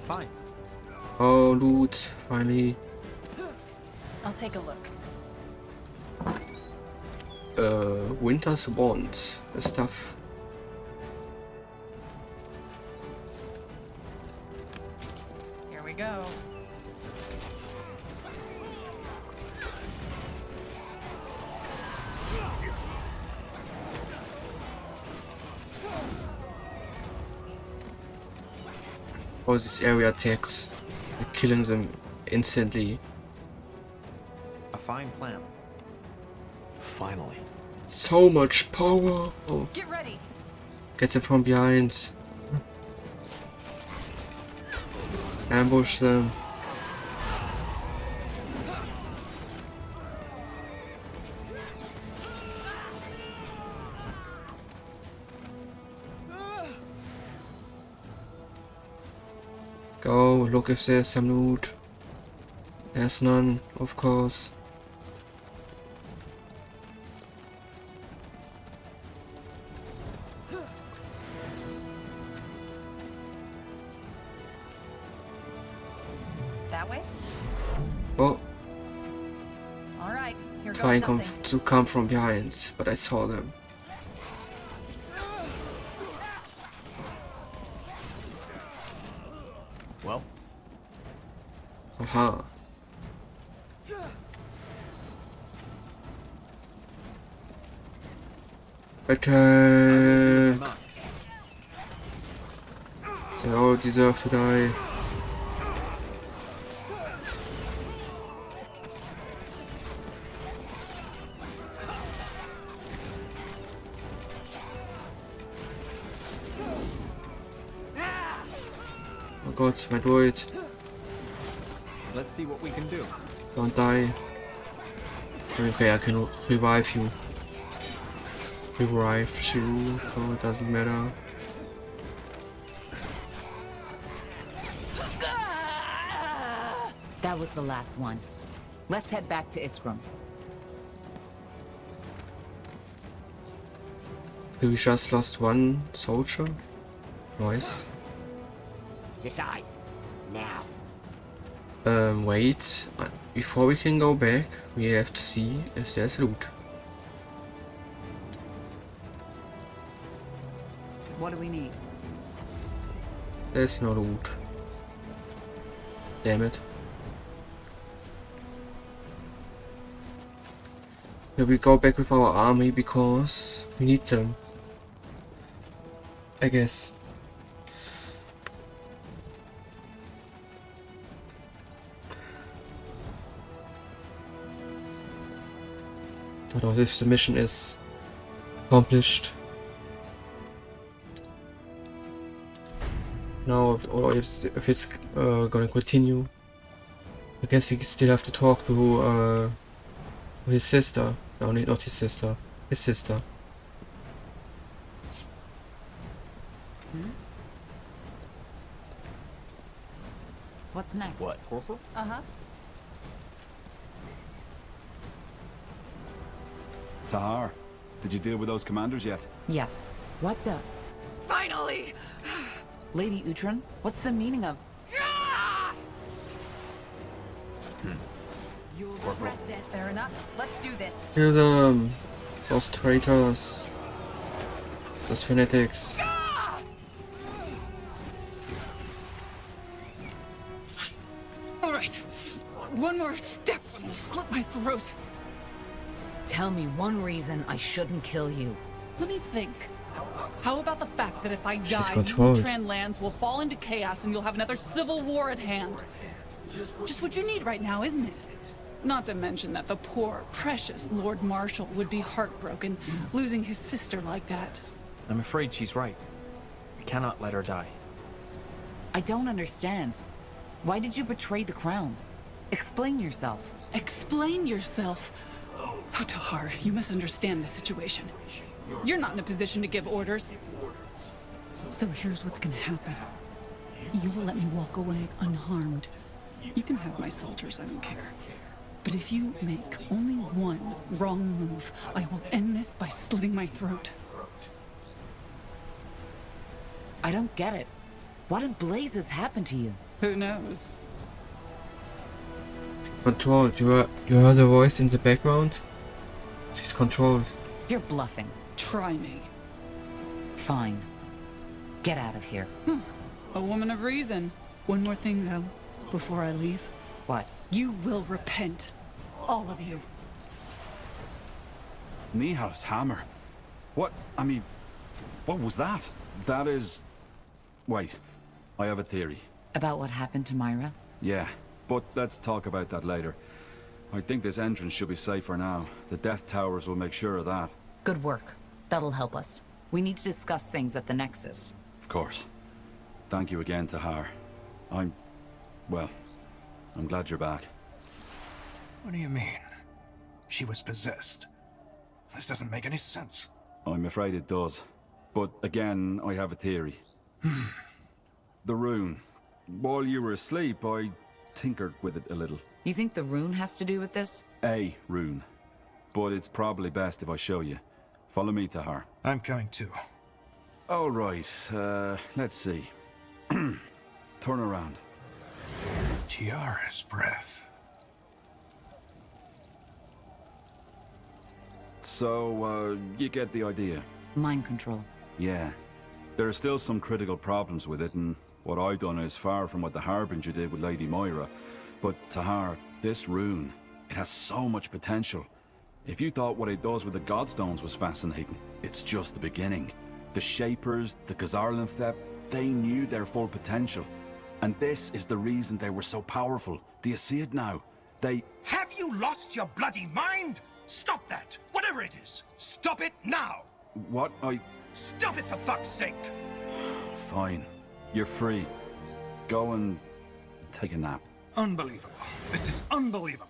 Fine. Oh, loot, finally. I'll take a look. Winter's Wand, stuff. Here we go. All these area attacks, like killing them instantly. A fine plan. Finally. So much power! Oh, Get ready. get them from behind. Ambush them. Go, look if there's some loot. There's none, of course. That way? Oh, All right, here goes trying nothing. to come from behind, but I saw them. Well, Aha. Attack! They all deserve to die. Oh god, my droid. Let's see what we can do. Don't die. Okay, I can revive you. Revive you, so it doesn't matter. That was the last one. Let's head back to Iskram. We just lost one soldier. Nice. Decide. Now. Wait. Before we can go back, we have to see if there's loot. What do we need? There's no loot. Damn it. Yeah, we go back with our army because we need them. I guess. Don't know if the mission is accomplished. Now, or if it's gonna continue. I guess we still have to talk to his sister. No, not his sister. His sister. What's next? what, Corporal? Uh-huh. Tahar, did you deal with those commanders yet? Yes. What the? Finally! Lady Utran? What's the meaning of? You'll regret this. Fair enough. Let's do this. Here's those traitors. Those fanatics. All right. One more step and you'll slit my throat. Tell me one reason I shouldn't kill you. Let me think. How about the fact that if I She's die, controlled. Utran lands will fall into chaos and you'll have another civil war at hand? Just what you need right now, isn't it? Not to mention that the poor, precious Lord Marshal would be heartbroken, losing his sister like that. I'm afraid she's right. We cannot let her die. I don't understand. Why did you betray the crown? Explain yourself. Explain yourself. Oh, Tahar, you misunderstand the situation. You're not in a position to give orders. So here's what's gonna happen. You will let me walk away unharmed. You can have my soldiers, I don't care. But if you make only one wrong move, I will end this by slitting my throat. I don't get it. What in blazes happened to you? Who knows? Controlled. You heard the voice in the background? She's controlled. You're bluffing. Try me. Fine. Get out of here. A woman of reason. One more thing, though, before I leave. What? You will repent. All of you. Niehaus hammer. What? I mean, what was that? That is... Wait, I have a theory. About what happened to Myra? Yeah, but let's talk about that later. I think this entrance should be safe for now. The Death Towers will make sure of that. Good work. That'll help us. We need to discuss things at the Nexus. Of course. Thank you again, Tahar. Well, I'm glad you're back. What do you mean? She was possessed. This doesn't make any sense. I'm afraid it does. But again, I have a theory. The rune. While you were asleep, I tinkered with it a little. You think the rune has to do with this? A rune. But it's probably best if I show you. Follow me, Tahar. I'm coming too. All right, let's see. Turn around. Tiara's breath. So, you get the idea. Mind control. Yeah. There are still some critical problems with it, and what I've done is far from what the Harbinger did with Lady Moira. But, Tahar, this rune, it has so much potential. If you thought what it does with the Godstones was fascinating, it's just the beginning. The Shapers, the Khazarlanthep, they knew their full potential. And this is the reason they were so powerful. Do you see it now? They... Have you lost your bloody mind? Stop that! Whatever it is! Stop it now! What? Stop it for fuck's sake! Fine. You're free. Go and... take a nap. Unbelievable. This is unbelievable.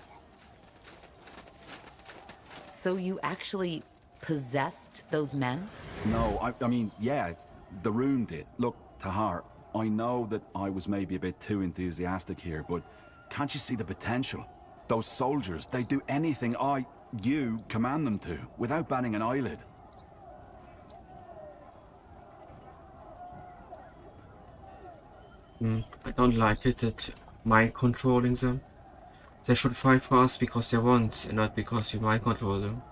So you actually possessed those men? No, I mean, yeah, the rune did. Look, Tahar, I know that I was maybe a bit too enthusiastic here, but can't you see the potential? Those soldiers, they do anything you command them to, without batting an eyelid. I don't like it that mind controlling them. They should fight for us because they want, and not because we mind control them.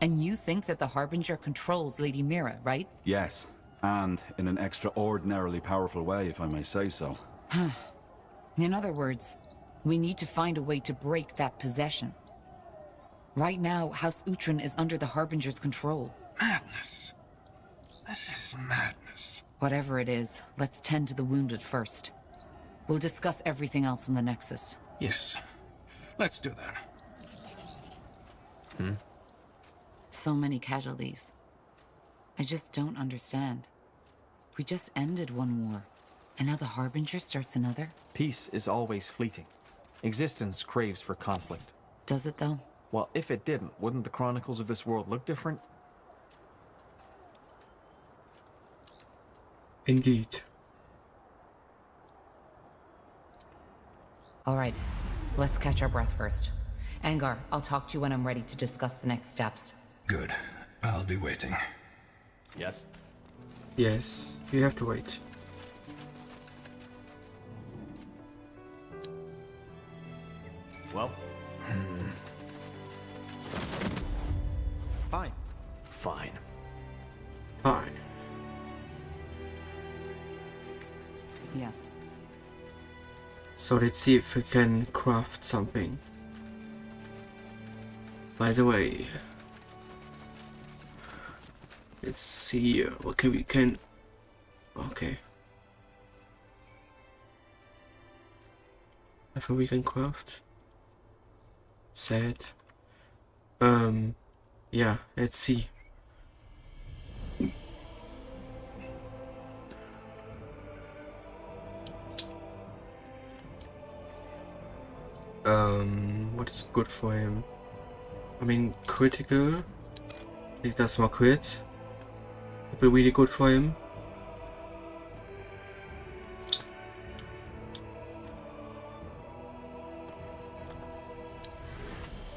And you think that the Harbinger controls Lady Mira, right? Yes, and in an extraordinarily powerful way, if I may say so. In other words, we need to find a way to break that possession. Right now, House Uhtred is under the Harbinger's control. Madness. This is madness. Whatever it is, let's tend to the wounded first. We'll discuss everything else in the Nexus. Yes. Let's do that. So many casualties. I just don't understand. We just ended one war, and now the Harbinger starts another? Peace is always fleeting. Existence craves for conflict. Does it, though? Well, if it didn't, wouldn't the chronicles of this world look different? Indeed. All right, let's catch our breath first. Angar, I'll talk to you when I'm ready to discuss the next steps. Good. I'll be waiting. Yes? Yes, you have to wait. Well? Fine. Fine. Fine. Yes. So let's see if we can craft something. By the way, let's see. Okay, we can. Okay. I think we can craft. Sad. Yeah, let's see. What is good for him? I mean, critical. He does more crit. It'd be really good for him.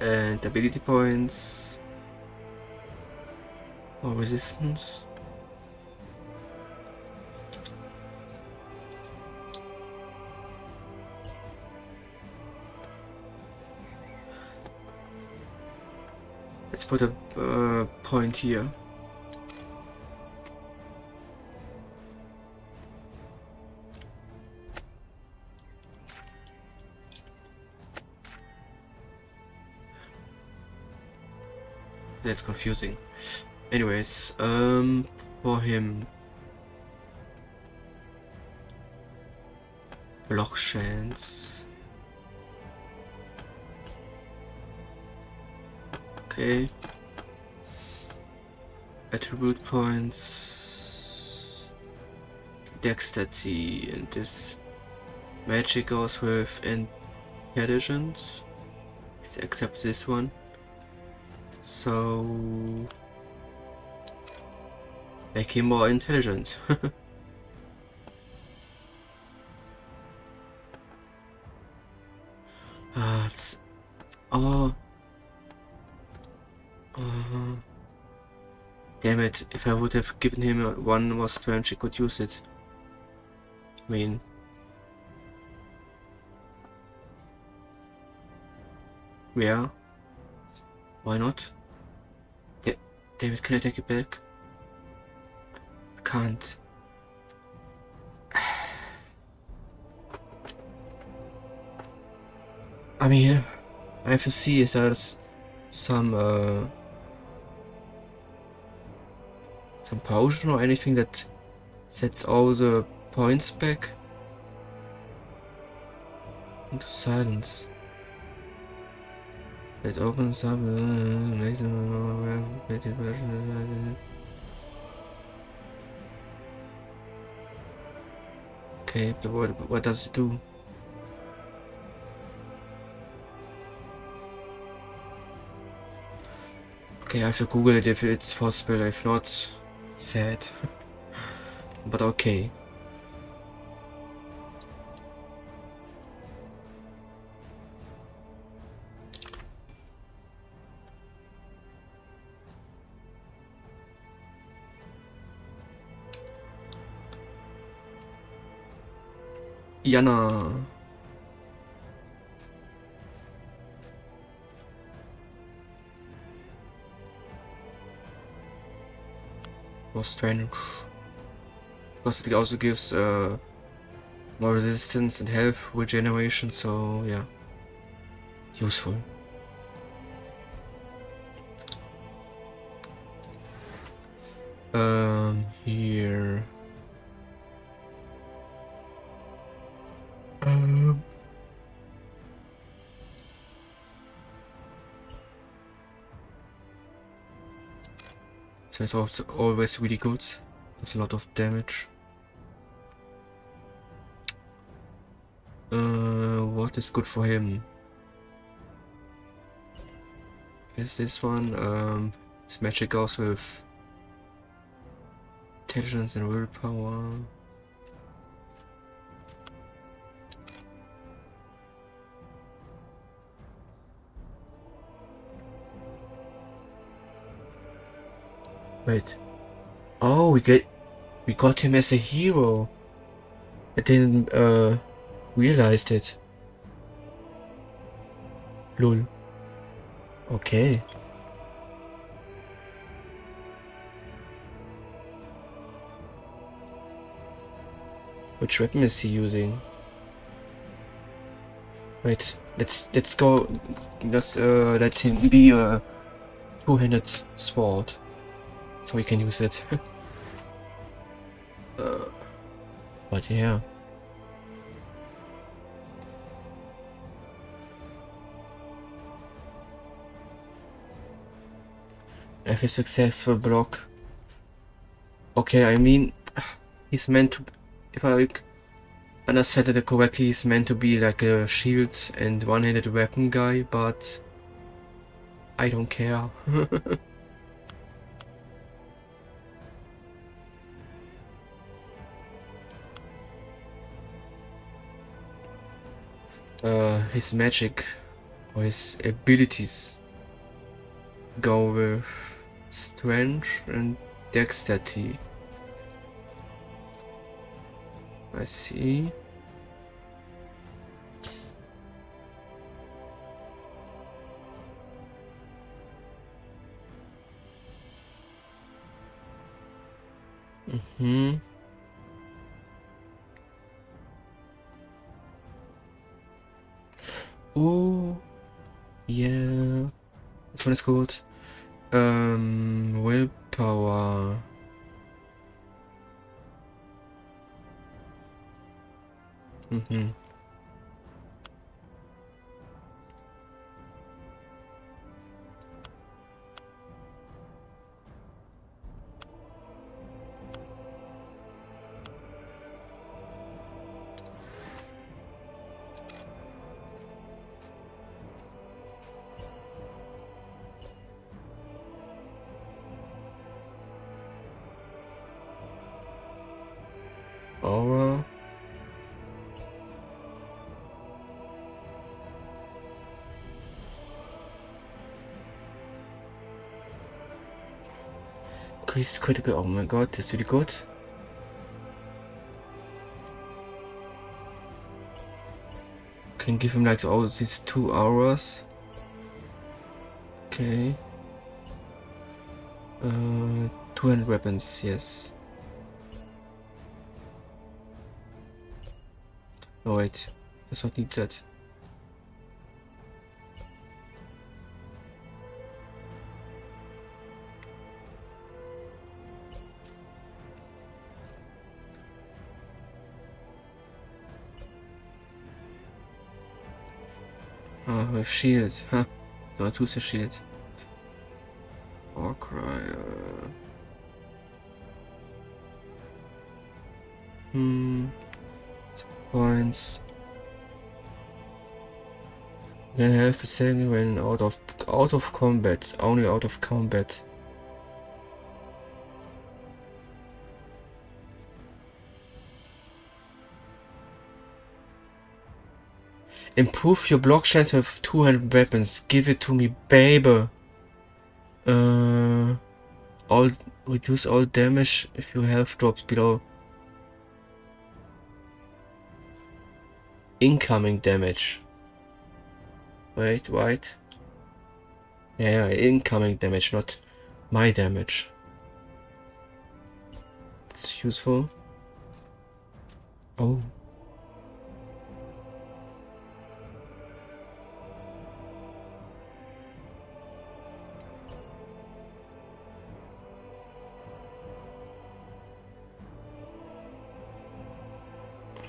And ability points. Or resistance. Let's put a point here. That's confusing. Anyways, for him, block chance. Okay. Attribute points. Dexterity, and this magic goes with intelligence. Except this one. So make him more intelligent. It's, oh. Damn it, if I would have given him one more strength, he could use it. I mean... Yeah. Why not? Damn it, can I take it back? I can't. I mean, I have to see if there's some potion or anything that sets all the points back into silence. It opens up. Okay, but what does it do? Okay, I have to Google it if it's possible. If not, sad. But okay. Jana. More strange. Because it also gives more resistance and health regeneration, so yeah. Useful. Here. So it's also always really good. It's a lot of damage. What is good for him? Is this one? It's magic goes with intelligence and willpower. Wait. Oh, we got him as a hero. I didn't realize it. Lol. Okay. Which weapon is he using? Wait, let's go. Let's let him be a two-handed sword, so we can use it. But yeah. Have a successful block. Okay, I mean, he's meant to, if I understand it correctly, he's meant to be like a shield and one-handed weapon guy, but I don't care. His magic or his abilities go with strength and dexterity. I see. Mm-hmm. Oh, yeah. This one is good. Willpower. Mm-hmm. Aura. Increase critical. Oh my god, that's really good. Can give him like all these 2 hours. Okay. 200 weapons, yes. No wait, does not need that. Ah, with shield, huh? Don't use the shield. Warcry. Points. You can have percent when out of combat. Only out of combat. Improve your block chance with 200 weapons. Give it to me, baby. All reduce all damage if your health drops below incoming damage. Wait, right? Yeah, incoming damage, not my damage. It's useful. Oh.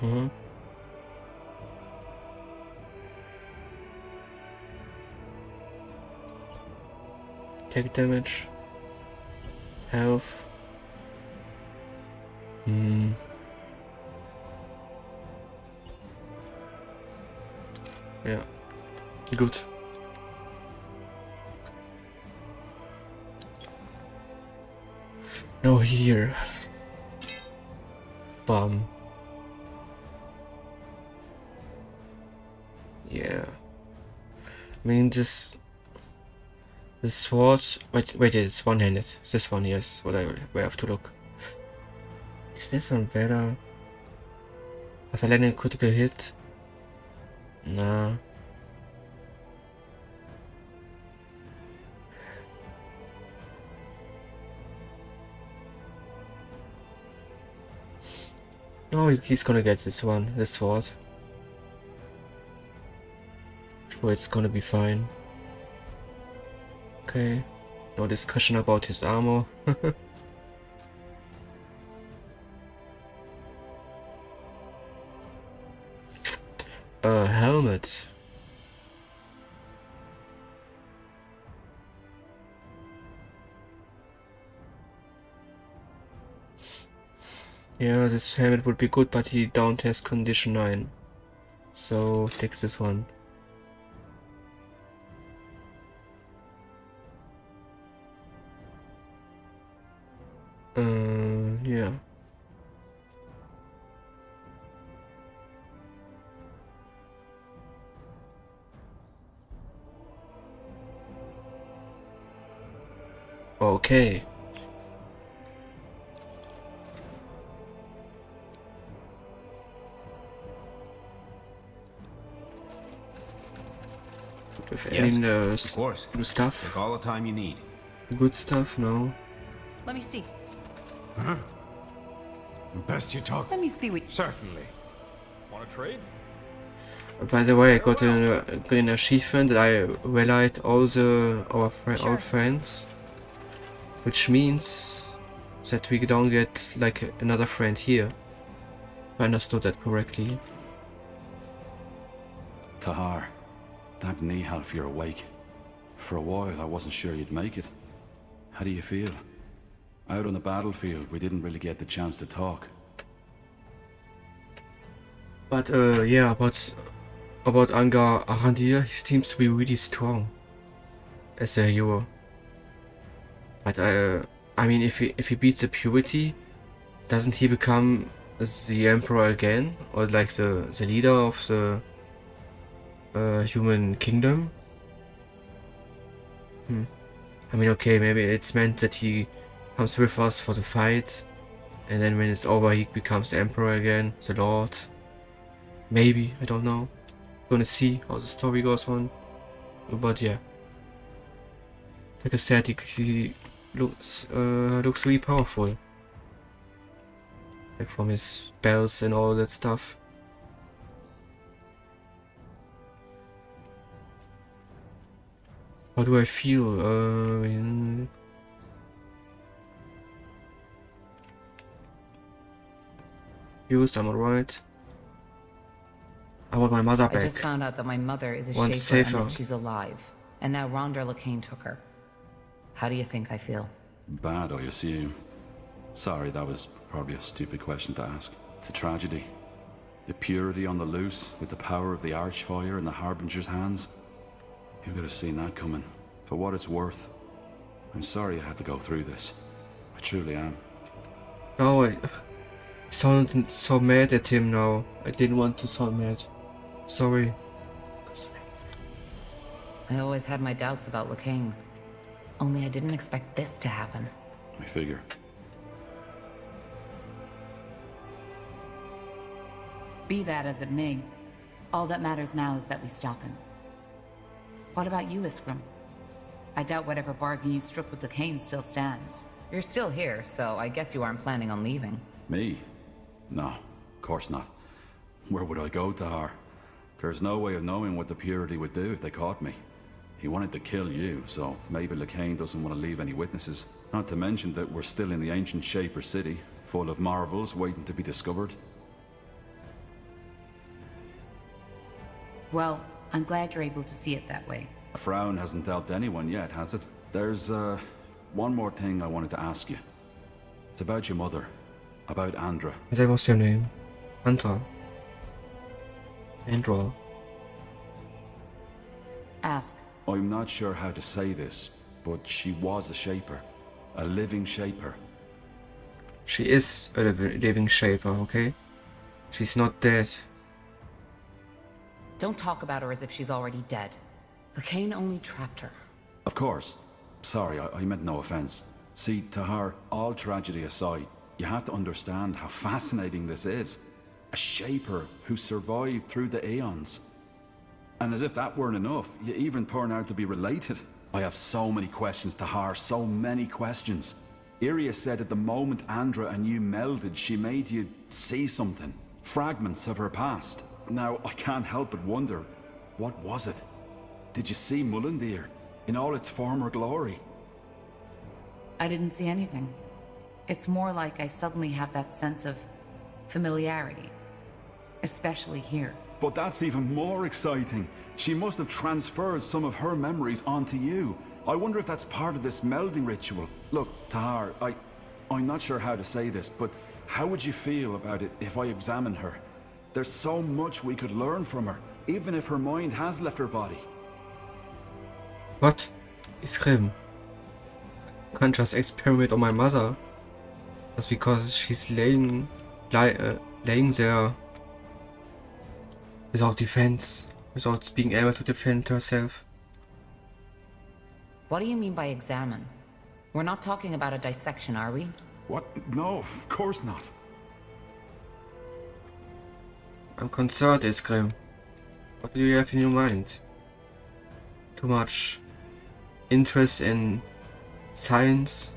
Uh-huh. Take damage. Health. Yeah. Good. Now here. Bum. Yeah. I mean this sword. Wait, it's one-handed. This one, yes. What I will have to look. Is this one better? Have I landed a critical hit? Nah. No, he's gonna get this one, this sword. Sure, it's gonna be fine. Okay. No discussion about his armor. Helmet. Yeah, this helmet would be good, but he down has condition 9. So take this one. Yeah. Okay. With Yes, any of course. new stuff? Take all the time you need. Good stuff? No. Let me see. Huh? Best you talk. Let me see what. Certainly. Want to trade? By the way, I got an achievement that I rallied all our old friends, which means that we don't get like another friend here. If I understood that correctly. Tahar, thank Nihal if you're awake. For a while, I wasn't sure you'd make it. How do you feel? Out on the battlefield, we didn't really get the chance to talk. But yeah, about Angar Arandir, he seems to be really strong as a hero. But I mean, if he beats the purity, doesn't he become the emperor again, or like the leader of the human kingdom? I mean, okay, maybe it's meant that he comes with us for the fight, and then when it's over he becomes the Emperor again, the Lord. Maybe, I don't know. Gonna see how the story goes on. But yeah. Like I said, he looks really powerful. Like from his spells and all that stuff. How do I feel? Used, I'm alright. I want my mother back. I just found out that my mother is a Want to Shaper save and her. that she's alive. And now Rhonda Lacane took her. How do you think I feel? Bad, I assume. Sorry, that was probably a stupid question to ask. It's a tragedy. The purity on the loose, with the power of the Archfire in the Harbinger's hands. Who could have seen that coming? For what it's worth. I'm sorry I had to go through this. I truly am. Oh, I sounded so mad at him now. I didn't want to sound mad. Sorry. I always had my doubts about Lacane. Only I didn't expect this to happen. I figure. Be that as it may, all that matters now is that we stop him. What about you, Iskram? I doubt whatever bargain you struck with Lacane still stands. You're still here, so I guess you aren't planning on leaving. Me? No, of course not. Where would I go, Tahar? There's no way of knowing what the Purity would do if they caught me. He wanted to kill you, so maybe Lacane doesn't want to leave any witnesses. Not to mention that we're still in the ancient Shaper city, full of marvels waiting to be discovered. Well, I'm glad you're able to see it that way. A frown hasn't helped anyone yet, has it? There's, one more thing I wanted to ask you. It's about your mother. About Andra. That was your name. Andra. Andra. Ask. I'm not sure how to say this, but she was a Shaper. A living Shaper. She is a living Shaper, okay? She's not dead. Don't talk about her as if she's already dead. Lacane only trapped her. Of course. Sorry, I meant no offense. See, Tahar, all tragedy aside, you have to understand how fascinating this is. A Shaper who survived through the Aeons. And as if that weren't enough, you even turn out to be related. I have so many questions, Tahar, so many questions. Iria said at the moment Andra and you melded, she made you see something. Fragments of her past. Now, I can't help but wonder, what was it? Did you see Mullendir in all its former glory? I didn't see anything. It's more like I suddenly have that sense of familiarity. Especially here. But that's even more exciting. She must have transferred some of her memories onto you. I wonder if that's part of this melding ritual. Look, Tahar, I'm not sure how to say this, but how would you feel about it if I examine her? There's so much we could learn from her, even if her mind has left her body. What? Iskram. Can't just experiment on my mother. That's because she's laying there without defense, without being able to defend herself. What do you mean by examine? We're not talking about a dissection, are we? What? No, of course not. I'm concerned, Iskram. What do you have in your mind? Too much interest in science,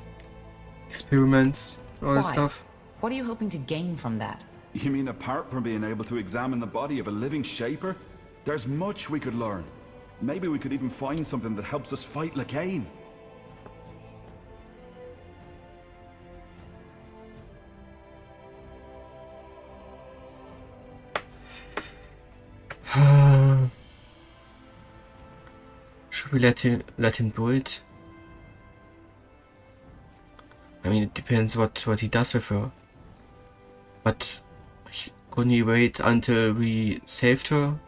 experiments, all that stuff? What are you hoping to gain from that? You mean apart from being able to examine the body of a living Shaper? There's much we could learn. Maybe we could even find something that helps us fight Lacane. Should we let him do it? I mean, it depends what he does with her. But couldn't he wait until we saved her?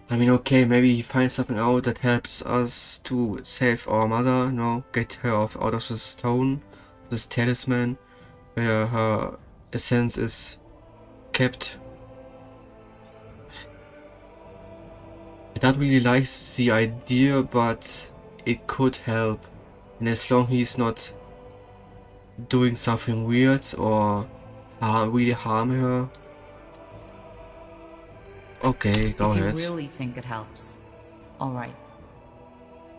I mean, okay, maybe he finds something out that helps us to save our mother, get her out of the stone, this talisman, where her essence is kept. I don't really like the idea, but it could help. And as long he's not doing something weird or really harm her. Okay, go ahead. If you really think it helps, all right.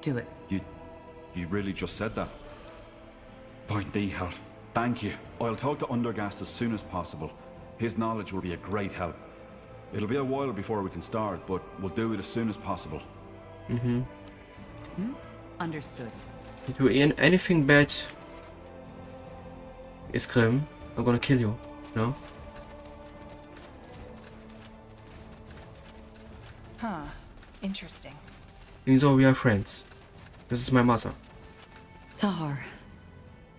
Do it. You really just said that? By thee help. Thank you. I'll talk to Undergast as soon as possible. His knowledge will be a great help. It'll be a while before we can start, but we'll do it as soon as possible. Understood. You do anything bad, Iskrim, I'm gonna kill you. No? Huh. Interesting. Even though we are friends. This is my mother. Tahar,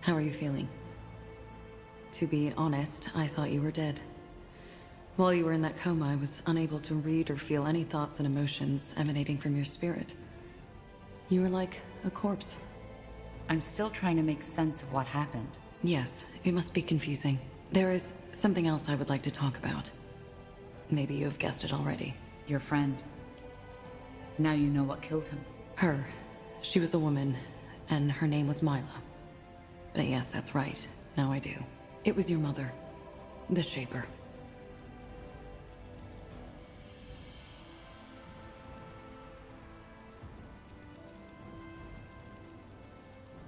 how are you feeling? To be honest, I thought you were dead. While you were in that coma, I was unable to read or feel any thoughts and emotions emanating from your spirit. You were like a corpse. I'm still trying to make sense of what happened. Yes, it must be confusing. There is something else I would like to talk about. Maybe you have guessed it already. Your friend. Now you know what killed him. Her. She was a woman, and her name was Mila. But yes, that's right. Now I do. It was your mother. The Shaper.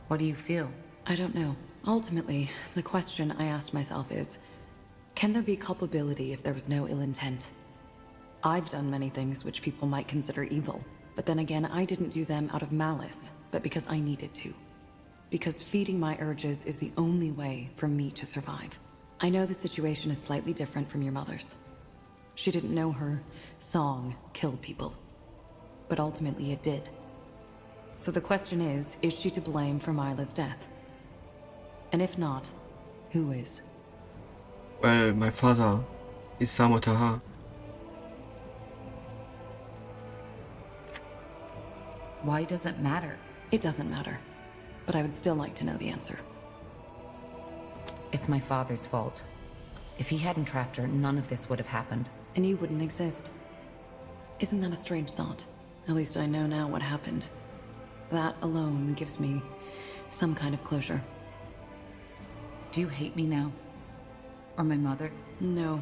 What do you feel? I don't know. Ultimately, the question I asked myself is, can there be culpability if there was no ill intent? I've done many things which people might consider evil, but then again, I didn't do them out of malice, but because I needed to. Because feeding my urges is the only way for me to survive. I know the situation is slightly different from your mother's. She didn't know her song killed people, but ultimately it did. So the question is she to blame for Mila's death? And if not, who is? Well, my father is Samo Tahar. Why does it matter? It doesn't matter, but I would still like to know the answer. It's my father's fault. If he hadn't trapped her, none of this would have happened. And you wouldn't exist. Isn't that a strange thought? At least I know now what happened. That alone gives me some kind of closure. Do you hate me now? Or my mother? No.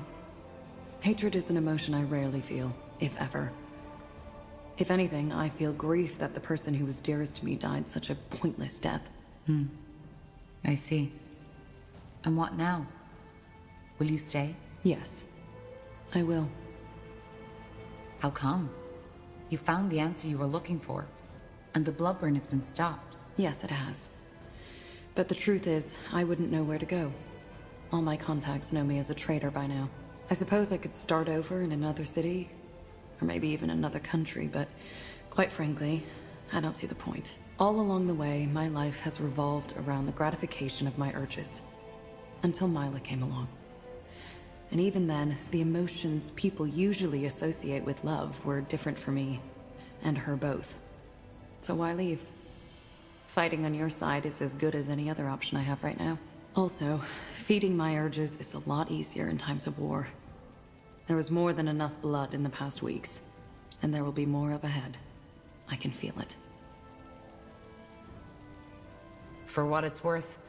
Hatred is an emotion I rarely feel, if ever. If anything, I feel grief that the person who was dearest to me died such a pointless death. I see. And what now? Will you stay? Yes, I will. How come? You found the answer you were looking for, and the bloodburn has been stopped. Yes, it has. But the truth is, I wouldn't know where to go. All my contacts know me as a traitor by now. I suppose I could start over in another city, or maybe even another country, but quite frankly, I don't see the point. All along the way, my life has revolved around the gratification of my urges. Until Mila came along. And even then, the emotions people usually associate with love were different for me, and her both. So why leave? Fighting on your side is as good as any other option I have right now. Also, feeding my urges is a lot easier in times of war. There was more than enough blood in the past weeks, and there will be more up ahead. I can feel it. For what it's worth,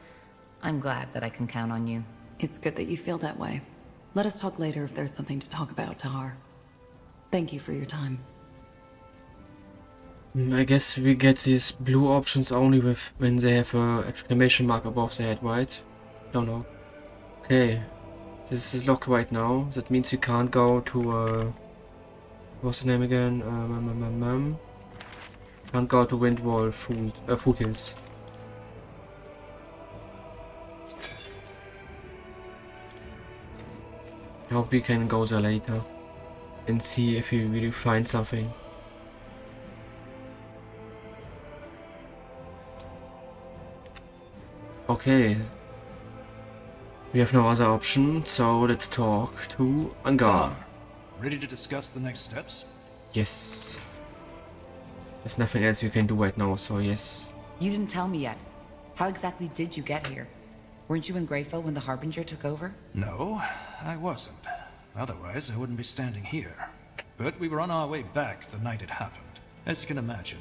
I'm glad that I can count on you. It's good that you feel that way. Let us talk later if there's something to talk about, Tahar. Thank you for your time. I guess we get these blue options only with when they have a exclamation mark above their head, right? Don't know. Okay. This is locked right now. That means you can't go to what's the name again? Can't go to Windwall Foothills. I hope we can go there later and see if we really find something. Okay. We have no other option, so let's talk to Angar. Ready to discuss the next steps? Yes. There's nothing else you can do right now, so yes. You didn't tell me yet. How exactly did you get here? Weren't you in Greyfell when the Harbinger took over? No, I wasn't. Otherwise, I wouldn't be standing here. But we were on our way back the night it happened. As you can imagine,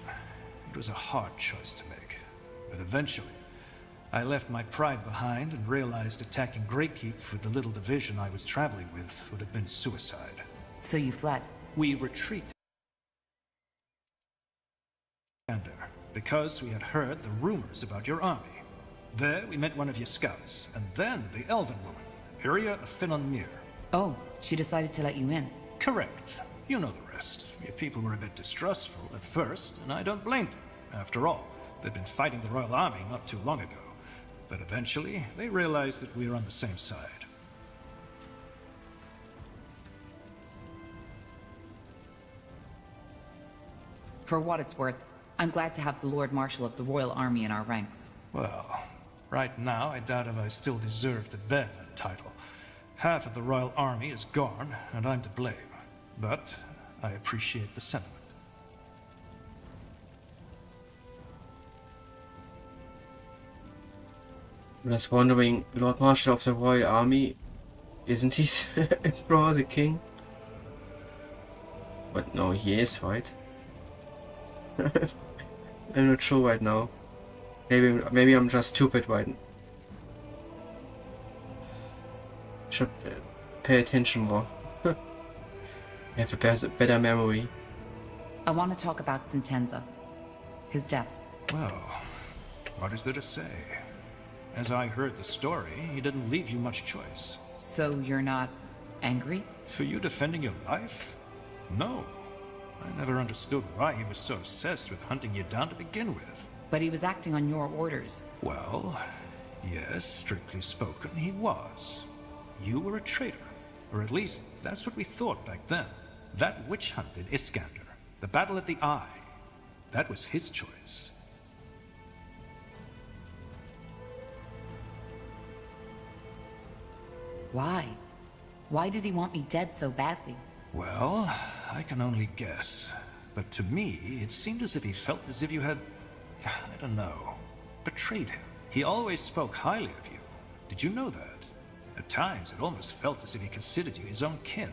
it was a hard choice to make. But eventually, I left my pride behind and realized attacking Greykeep with the little division I was traveling with would have been suicide. So you fled? We retreated because we had heard the rumors about your army. There, we met one of your scouts, and then the Elven woman, Iria of Finon Mir. Oh, she decided to let you in. Correct. You know the rest. Your people were a bit distrustful at first, and I don't blame them. After all, they'd been fighting the Royal Army not too long ago. But eventually, they realized that we were on the same side. For what it's worth, I'm glad to have the Lord Marshal of the Royal Army in our ranks. Well, right now, I doubt if I still deserve to bear that title. Half of the Royal Army is gone, and I'm to blame. But I appreciate the sentiment. I was wondering, Lord Marshal of the Royal Army, isn't he Emperor, the king? But no, he is, right? I'm not sure right now. Maybe I'm just stupid right now. Should pay attention more. I have a better memory. I want to talk about Sentenza. His death. Well, what is there to say? As I heard the story, he didn't leave you much choice. So you're not angry? For you defending your life? No. I never understood why he was so obsessed with hunting you down to begin with. But he was acting on your orders. Well, yes, strictly spoken, he was. You were a traitor. Or at least, that's what we thought back then. That witch hunt in Iskander, the battle at the Eye, that was his choice. Why? Why did he want me dead so badly? Well, I can only guess. But to me, it seemed as if he felt as if you had, I don't know, betrayed him. He always spoke highly of you. Did you know that? At times, it almost felt as if he considered you his own kin.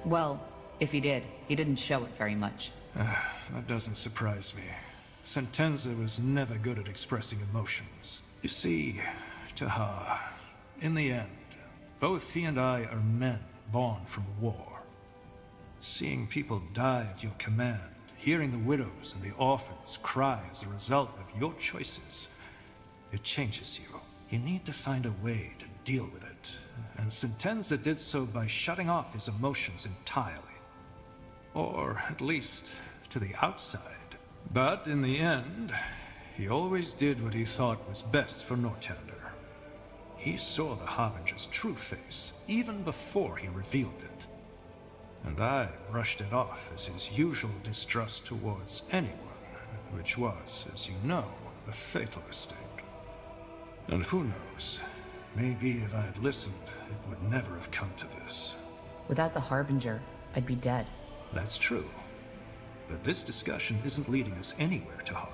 Well, if he did, he didn't show it very much. That doesn't surprise me. Sentenza was never good at expressing emotions. You see, Tahar, in the end, both he and I are men born from war. Seeing people die at your command, hearing the widows and the orphans cry as a result of your choices, it changes you. You need to find a way to deal with it, and Sentenza did so by shutting off his emotions entirely. Or, at least, to the outside. But in the end, he always did what he thought was best for Northander. He saw the Harbinger's true face, even before he revealed it. And I brushed it off as his usual distrust towards anyone, which was, as you know, a fatal mistake. And who knows, maybe if I had listened, it would never have come to this. Without the Harbinger, I'd be dead. That's true. But this discussion isn't leading us anywhere, Tahar.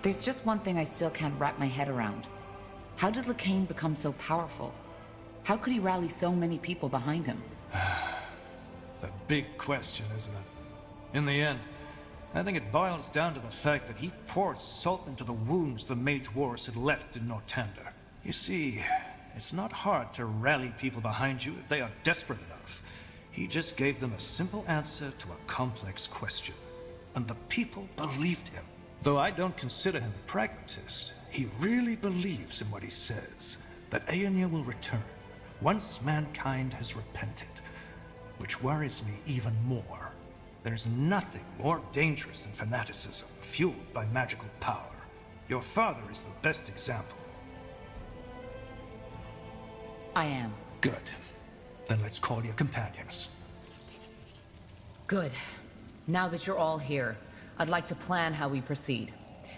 There's just one thing I still can't wrap my head around. How did Lacane become so powerful? How could he rally so many people behind him? The big question, isn't it? In the end, I think it boils down to the fact that he poured salt into the wounds the Mage Wars had left in Northander. You see, it's not hard to rally people behind you if they are desperate enough. He just gave them a simple answer to a complex question. And the people believed him. Though I don't consider him a pragmatist, he really believes in what he says, that Aeonia will return once mankind has repented, which worries me even more. There's nothing more dangerous than fanaticism fueled by magical power. Your father is the best example. I am. Good. Then let's call your companions. Good. Now that you're all here, I'd like to plan how we proceed.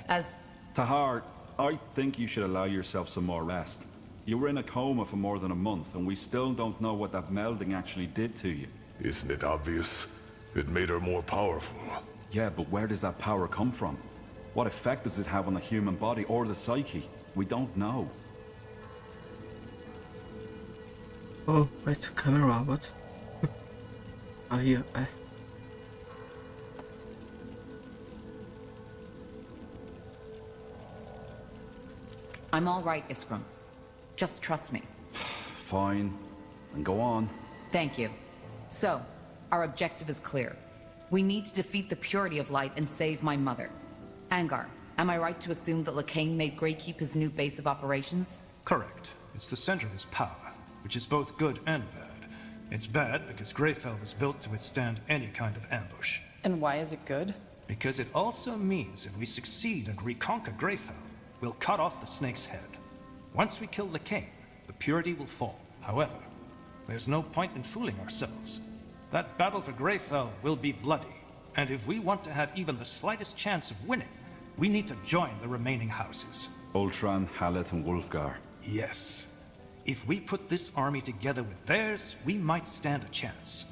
As... Tahar, I think you should allow yourself some more rest. You were in a coma for more than a month, and we still don't know what that melding actually did to you. Isn't it obvious? It made her more powerful. Yeah, but where does that power come from? What effect does it have on the human body or the psyche? We don't know. Oh, wait, camera, what? Ah, here. I'm all right, Iskram. Just trust me. Fine. Then go on. Thank you. So, our objective is clear. We need to defeat the purity of light and save my mother. Angar, am I right to assume that Lacane made Greykeep his new base of operations? Correct. It's the center of his power, which is both good and bad. It's bad because Greyfell was built to withstand any kind of ambush. And why is it good? Because it also means if we succeed and reconquer Greyfell, we'll cut off the snake's head. Once we kill Lacane, the purity will fall. However, there's no point in fooling ourselves. That battle for Greyfell will be bloody, and if we want to have even the slightest chance of winning, we need to join the remaining houses. Ultran, Hallet, and Wulfgar. Yes. If we put this army together with theirs, we might stand a chance.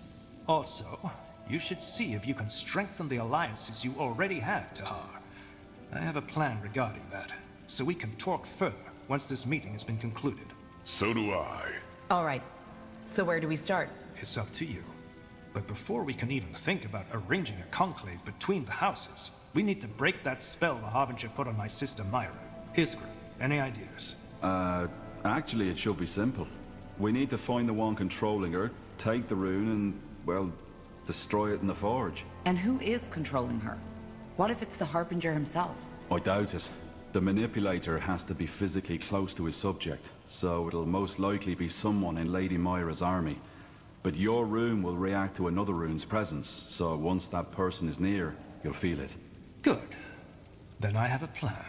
Also, you should see if you can strengthen the alliances you already have, Tahar. I have a plan regarding that, so we can talk further once this meeting has been concluded. So do I. All right. So where do we start? It's up to you. But before we can even think about arranging a conclave between the houses, we need to break that spell the Harbinger put on my sister Myra. Iskra, any ideas? Actually it should be simple. We need to find the one controlling her, take the rune and, well, destroy it in the forge. And who is controlling her? What if it's the Harbinger himself? I doubt it. The manipulator has to be physically close to his subject, so it'll most likely be someone in Lady Myra's army. But your rune will react to another rune's presence, so once that person is near, you'll feel it. Good. Then I have a plan.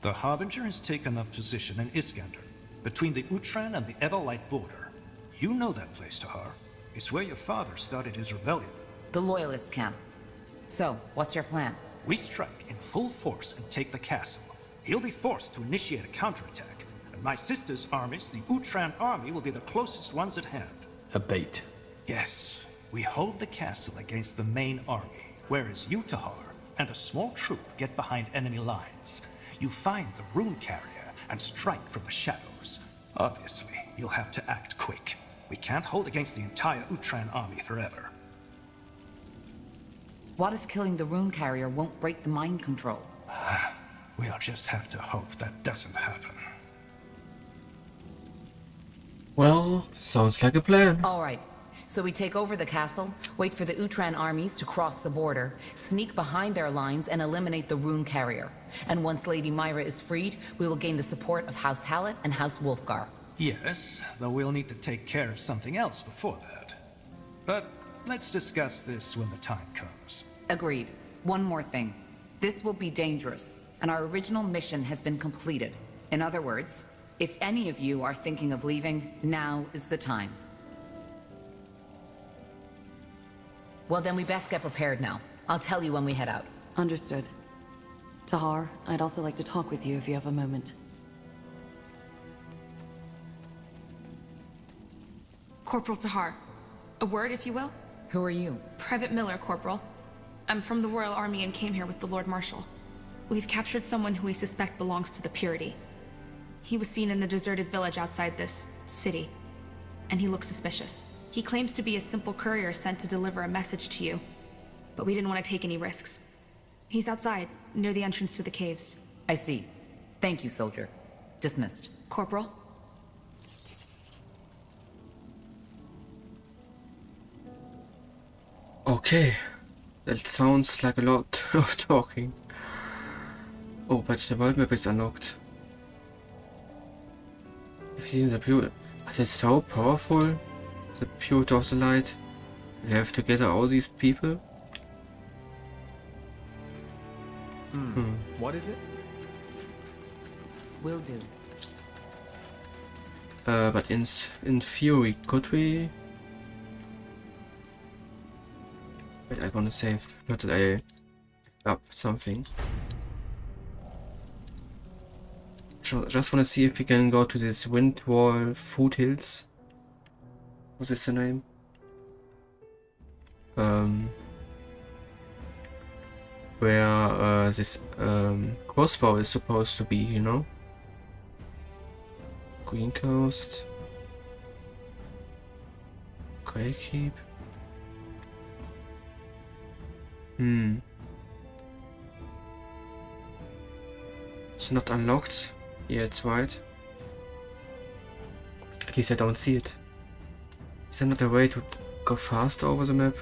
The Harbinger has taken up position in Iskander, between the Utran and the Everlight border. You know that place, Tahar. It's where your father started his rebellion. The Loyalist camp. So, what's your plan? We strike in full force and take the castle. He'll be forced to initiate a counterattack, and my sister's armies, the Utran army, will be the closest ones at hand. A bait. Yes. We hold the castle against the main army, whereas you, Tahar, and a small troop get behind enemy lines. You find the rune carrier and strike from the shadows. Obviously, you'll have to act quick. We can't hold against the entire Utran army forever. What if killing the rune carrier won't break the mind control? We'll just have to hope that doesn't happen. Well, sounds like a plan. All right. So we take over the castle, wait for the Utran armies to cross the border, sneak behind their lines and eliminate the rune carrier. And once Lady Myra is freed, we will gain the support of House Hallet and House Wulfgar. Yes, though we'll need to take care of something else before that. But let's discuss this when the time comes. Agreed. One more thing. This will be dangerous, and our original mission has been completed. In other words, if any of you are thinking of leaving, now is the time. Well, then we best get prepared now. I'll tell you when we head out. Understood. Tahar, I'd also like to talk with you if you have a moment. Corporal Tahar. A word, if you will? Who are you? Private Miller, Corporal. I'm from the Royal Army and came here with the Lord Marshal. We've captured someone who we suspect belongs to the Purity. He was seen in the deserted village outside this city, and he looks suspicious. He claims to be a simple courier sent to deliver a message to you, but we didn't want to take any risks. He's outside, near the entrance to the caves. I see. Thank you, soldier. Dismissed. Corporal? Okay. That sounds like a lot of talking. Oh, but the world map is unlocked. If you the pure, is it so powerful? The purity of the light. We have together all these people. What is it? Will do. But in theory, could we? Wait, I wanna save. Not that I up something. Just wanna see if we can go to this Windwall foothills. What is the name? where this crossbow is supposed to be, you know? Green Coast. Grey Keep. It's not unlocked yet, right? At least I don't see it. Is there not a way to go faster over the map?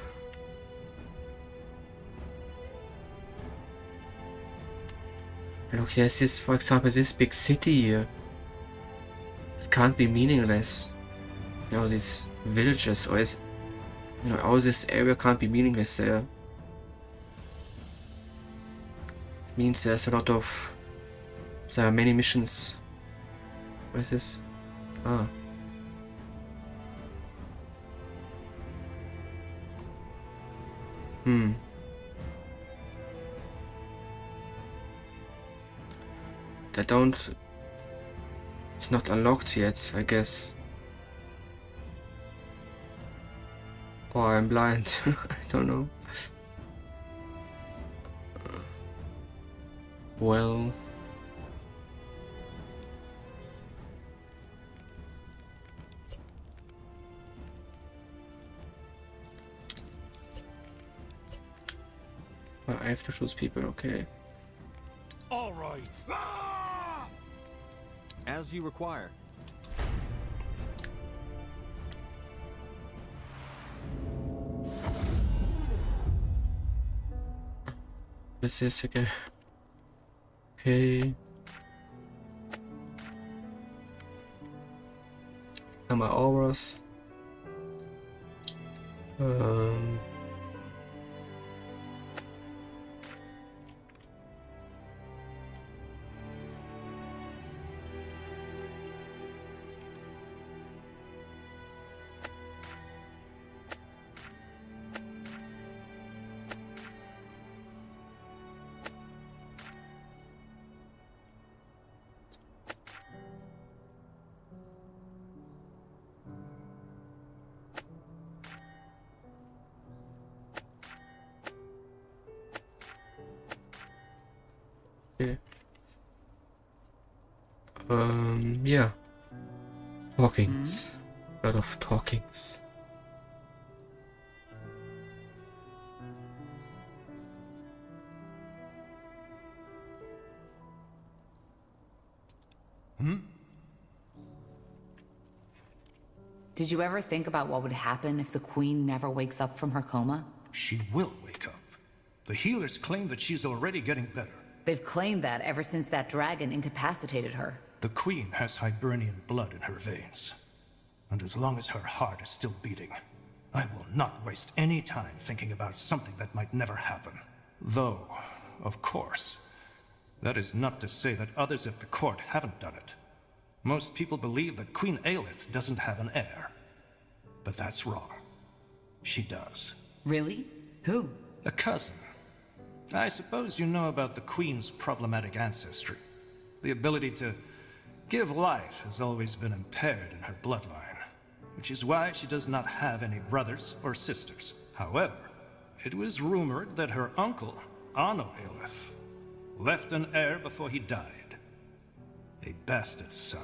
Look, there's this, for example, this big city here. It can't be meaningless. You know, these villages, or is, you know, all this area can't be meaningless there. It means there's a lot of, there are many missions. What is this? Ah. I don't... It's not unlocked yet, I guess. Or I'm blind. I don't know. Well... I have to choose people, okay. All right. As you require. This is okay. Okay. Some are auras. Yeah. Talkings. A lot of talkings. Did you ever think about what would happen if the Queen never wakes up from her coma? She will wake up. The healers claim that she's already getting better. They've claimed that ever since that dragon incapacitated her. The Queen has Hibernian blood in her veins. And as long as her heart is still beating, I will not waste any time thinking about something that might never happen. Though, of course, that is not to say that others at the court haven't done it. Most people believe that Queen Aelith doesn't have an heir. But that's wrong. She does. Really? Who? A cousin. I suppose you know about the Queen's problematic ancestry. The ability to give life has always been impaired in her bloodline, which is why she does not have any brothers or sisters. However, it was rumored that her uncle, Anno Aelith, left an heir before he died. A bastard son.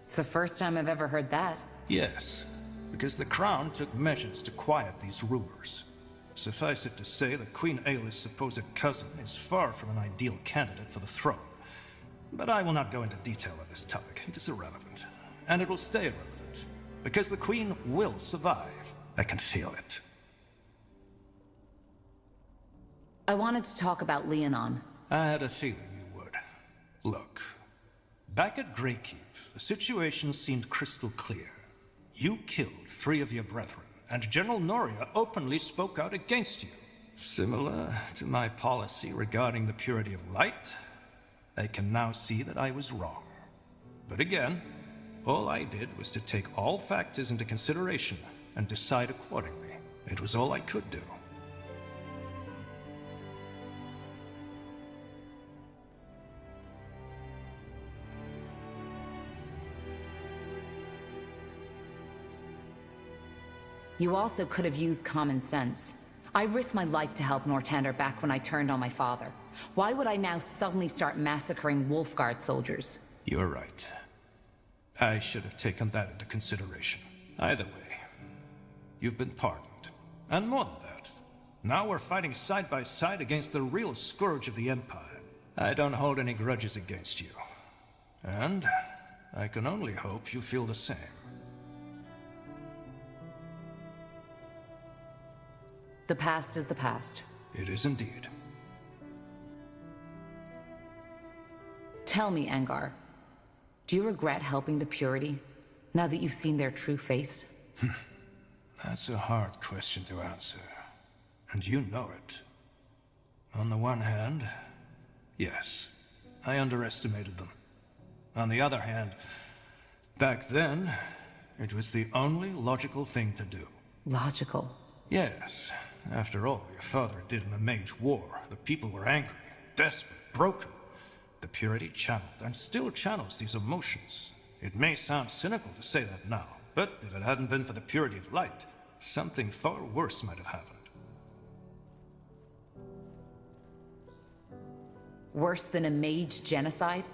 It's the first time I've ever heard that. Yes, because the Crown took measures to quiet these rumors. Suffice it to say that Queen Aelith's supposed cousin is far from an ideal candidate for the throne. But I will not go into detail on this topic. It is irrelevant. And it will stay irrelevant. Because the Queen will survive. I can feel it. I wanted to talk about Leonon. I had a feeling you would. Look, back at Greykeep, the situation seemed crystal clear. You killed 3 of your brethren, and General Noria openly spoke out against you. Similar to my policy regarding the purity of light, I can now see that I was wrong. But again, all I did was to take all factors into consideration and decide accordingly. It was all I could do. You also could have used common sense. I risked my life to help Northander back when I turned on my father. Why would I now suddenly start massacring Wolfguard soldiers? You're right. I should have taken that into consideration. Either way, you've been pardoned. And more than that, now we're fighting side by side against the real scourge of the Empire. I don't hold any grudges against you. And I can only hope you feel the same. The past is the past. It is indeed. Tell me, Angar, do you regret helping the Purity, now that you've seen their true face? That's a hard question to answer. And you know it. On the one hand, yes, I underestimated them. On the other hand, back then, it was the only logical thing to do. Logical? Yes. After all your father did in the Mage War, the people were angry, desperate, broken. The Purity channeled, and still channels, these emotions. It may sound cynical to say that now, but if it hadn't been for the Purity of Light, something far worse might have happened. Worse than a mage genocide?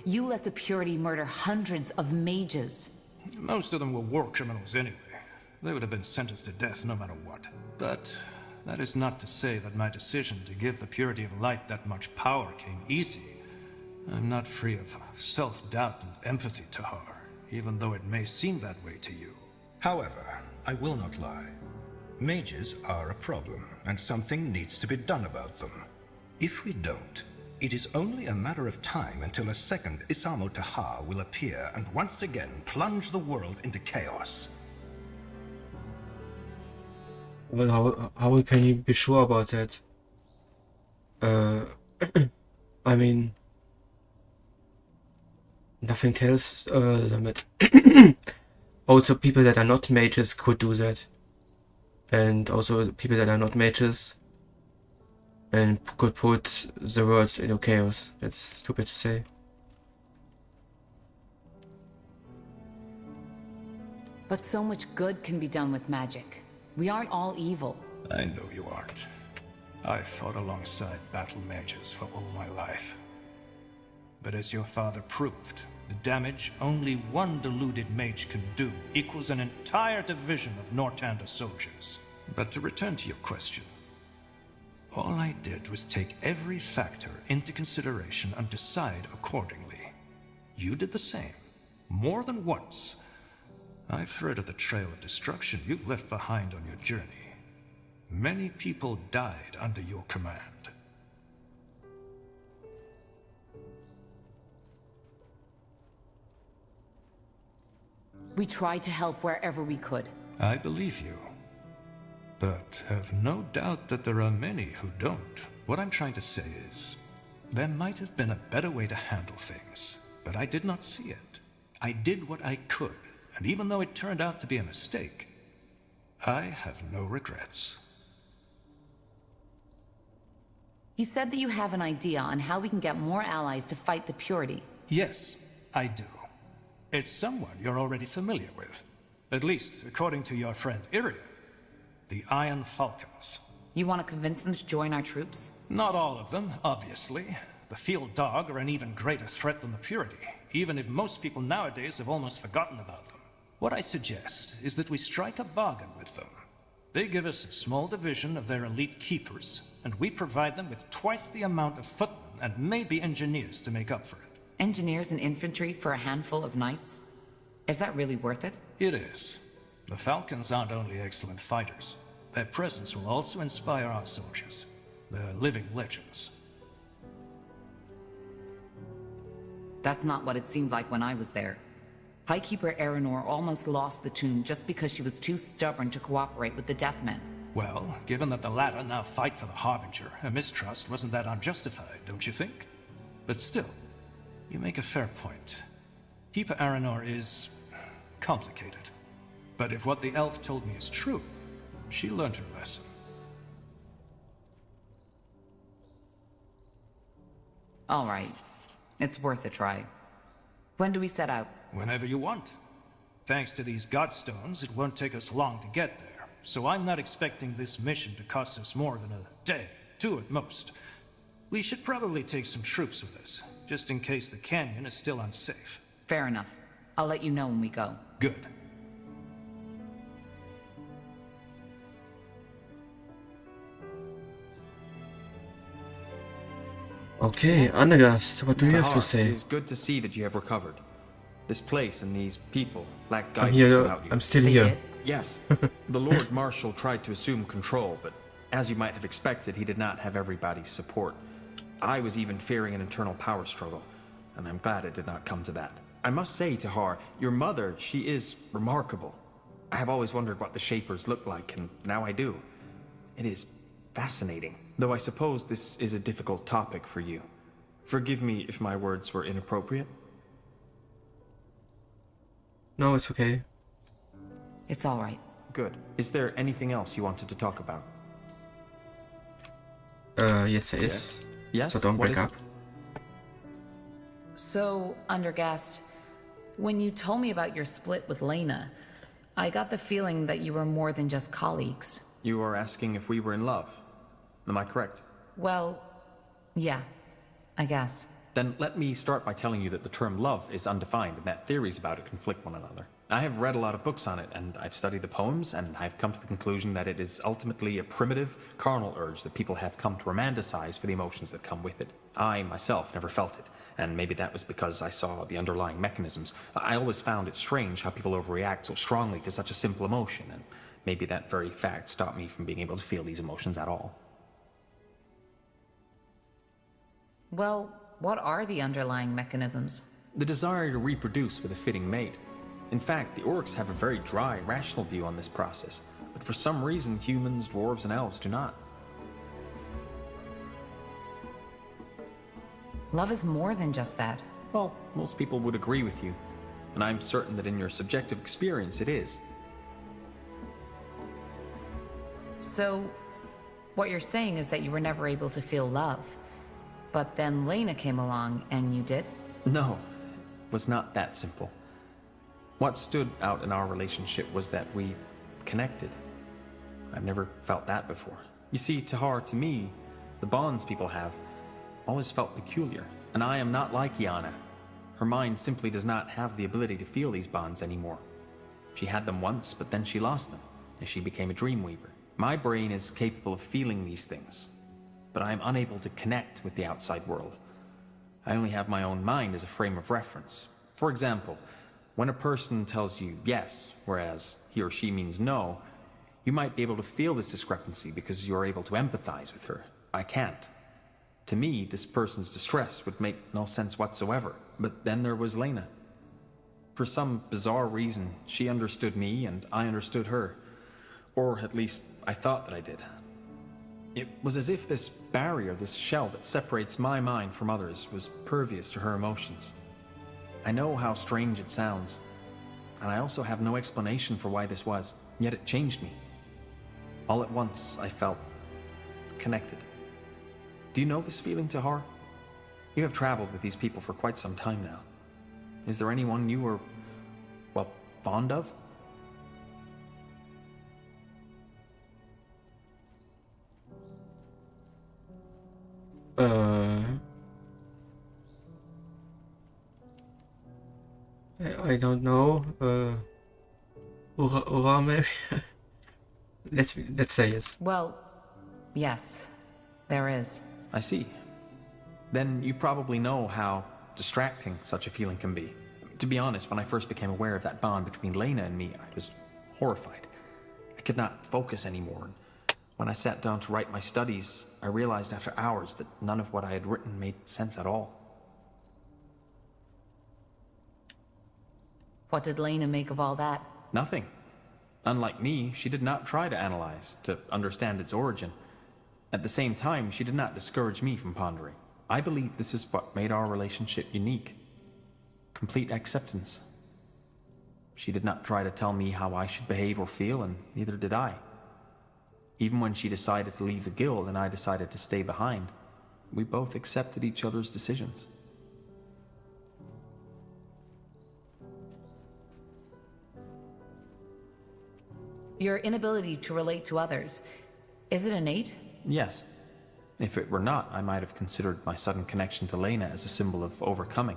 You let the Purity murder hundreds of mages. Most of them were war criminals anyway. They would have been sentenced to death no matter what. But that is not to say that my decision to give the Purity of Light that much power came easy. I'm not free of self-doubt and empathy to her, even though it may seem that way to you. However, I will not lie. Mages are a problem, and something needs to be done about them. If we don't, it is only a matter of time until a second Isamo Taha will appear and once again plunge the world into chaos. Well, how can you be sure about that? I mean, nothing tells them it. Also, people that are not mages could do that. And also, people that are not mages and could put the world into chaos. That's stupid to say. But so much good can be done with magic. We aren't all evil. I know you aren't. I fought alongside battle mages for all my life. But as your father proved, the damage only one deluded mage can do equals an entire division of Northander soldiers. But to return to your question, all I did was take every factor into consideration and decide accordingly. You did the same, more than once. I've heard of the trail of destruction you've left behind on your journey. Many people died under your command. We tried to help wherever we could. I believe you. But have no doubt that there are many who don't. What I'm trying to say is, there might have been a better way to handle things, but I did not see it. I did what I could, and even though it turned out to be a mistake, I have no regrets. You said that you have an idea on how we can get more allies to fight the Purity. Yes, I do. It's someone you're already familiar with. At least, according to your friend Iria. The Iron Falcons. You want to convince them to join our troops? Not all of them, obviously. The Field Dog are an even greater threat than the Purity, even if most people nowadays have almost forgotten about them. What I suggest is that we strike a bargain with them. They give us a small division of their elite keepers, and we provide them with twice the amount of footmen and maybe engineers to make up for it. Engineers and infantry for a handful of knights? Is that really worth it? It is. The Falcons aren't only excellent fighters. Their presence will also inspire our soldiers. They're living legends. That's not what it seemed like when I was there. Highkeeper Erenor almost lost the tomb just because she was too stubborn to cooperate with the Deathmen. Well, given that the latter now fight for the Harbinger, her mistrust wasn't that unjustified, don't you think? But still, you make a fair point. Keeper Erenor is complicated. But if what the elf told me is true, she learned her lesson. All right. It's worth a try. When do we set out? Whenever you want. Thanks to these Godstones, it won't take us long to get there. so I'm not expecting this mission to cost us more than a day, 2 at most. We should probably take some troops with us, just in case the canyon is still unsafe. Fair enough. I'll let you know when we go. Good. Okay, Anagast, what do you have to Tahar, say? It is good to see that you have recovered. This place and these people lack I'm guidance here. without you. I'm still here. Yes, the Lord Marshal tried to assume control, but as you might have expected, he did not have everybody's support. I was even fearing an internal power struggle, and I'm glad it did not come to that. I must say, Tahar, your mother, she is remarkable. I have always wondered what the Shapers look like, and now I do. It is fascinating, though I suppose this is a difficult topic for you. Forgive me if my words were inappropriate. No, it's okay. It's all right. Good. Is there anything else you wanted to talk about? Yes, it is. Yes? So don't What break is up. it? So, Undergast, when you told me about your split with Lena, I got the feeling that you were more than just colleagues. You are asking if we were in love. Am I correct? Well, yeah, I guess. Then let me start by telling you that the term love is undefined and that theories about it conflict one another. I have read a lot of books on it, and I've studied the poems, and I've come to the conclusion that it is ultimately a primitive, carnal urge that people have come to romanticize for the emotions that come with it. I, myself, never felt it, and maybe that was because I saw the underlying mechanisms. I always found it strange how people overreact so strongly to such a simple emotion, and maybe that very fact stopped me from being able to feel these emotions at all. Well, what are the underlying mechanisms? The desire to reproduce with a fitting mate. In fact, the orcs have a very dry, rational view on this process, but for some reason humans, dwarves, and elves do not. Love is more than just that. Well, most people would agree with you, and I'm certain that in your subjective experience it is. So, what you're saying is that you were never able to feel love, but then Lena came along and you did? No, it was not that simple. What stood out in our relationship was that we connected. I've never felt that before. You see, Tahar, to me, the bonds people have always felt peculiar, and I am not like Yana. Her mind simply does not have the ability to feel these bonds anymore. She had them once, but then she lost them, as she became a dreamweaver. My brain is capable of feeling these things, but I am unable to connect with the outside world. I only have my own mind as a frame of reference. For example, when a person tells you yes, whereas he or she means no, you might be able to feel this discrepancy because you are able to empathize with her. I can't. To me, this person's distress would make no sense whatsoever. But then there was Lena. For some bizarre reason, she understood me and I understood her. Or at least, I thought that I did. It was as if this barrier, this shell that separates my mind from others, was pervious to her emotions. I know how strange it sounds, and I also have no explanation for why this was, yet it changed me. All at once, I felt connected. Do you know this feeling, Tahar? You have traveled with these people for quite some time now. Is there anyone you were, well, fond of? I don't know. Ura maybe? Let's say yes. Well, yes, there is. I see. Then you probably know how distracting such a feeling can be. To be honest, when I first became aware of that bond between Lena and me, I was horrified. I could not focus anymore. When I sat down to write my studies, I realized after hours that none of what I had written made sense at all. What did Lena make of all that? Nothing. Unlike me, she did not try to analyze, to understand its origin. At the same time, she did not discourage me from pondering. I believe this is what made our relationship unique. Complete acceptance. She did not try to tell me how I should behave or feel, and neither did I. Even when she decided to leave the guild and I decided to stay behind, we both accepted each other's decisions. Your inability to relate to others, is it innate? Yes. If it were not, I might have considered my sudden connection to Lena as a symbol of overcoming.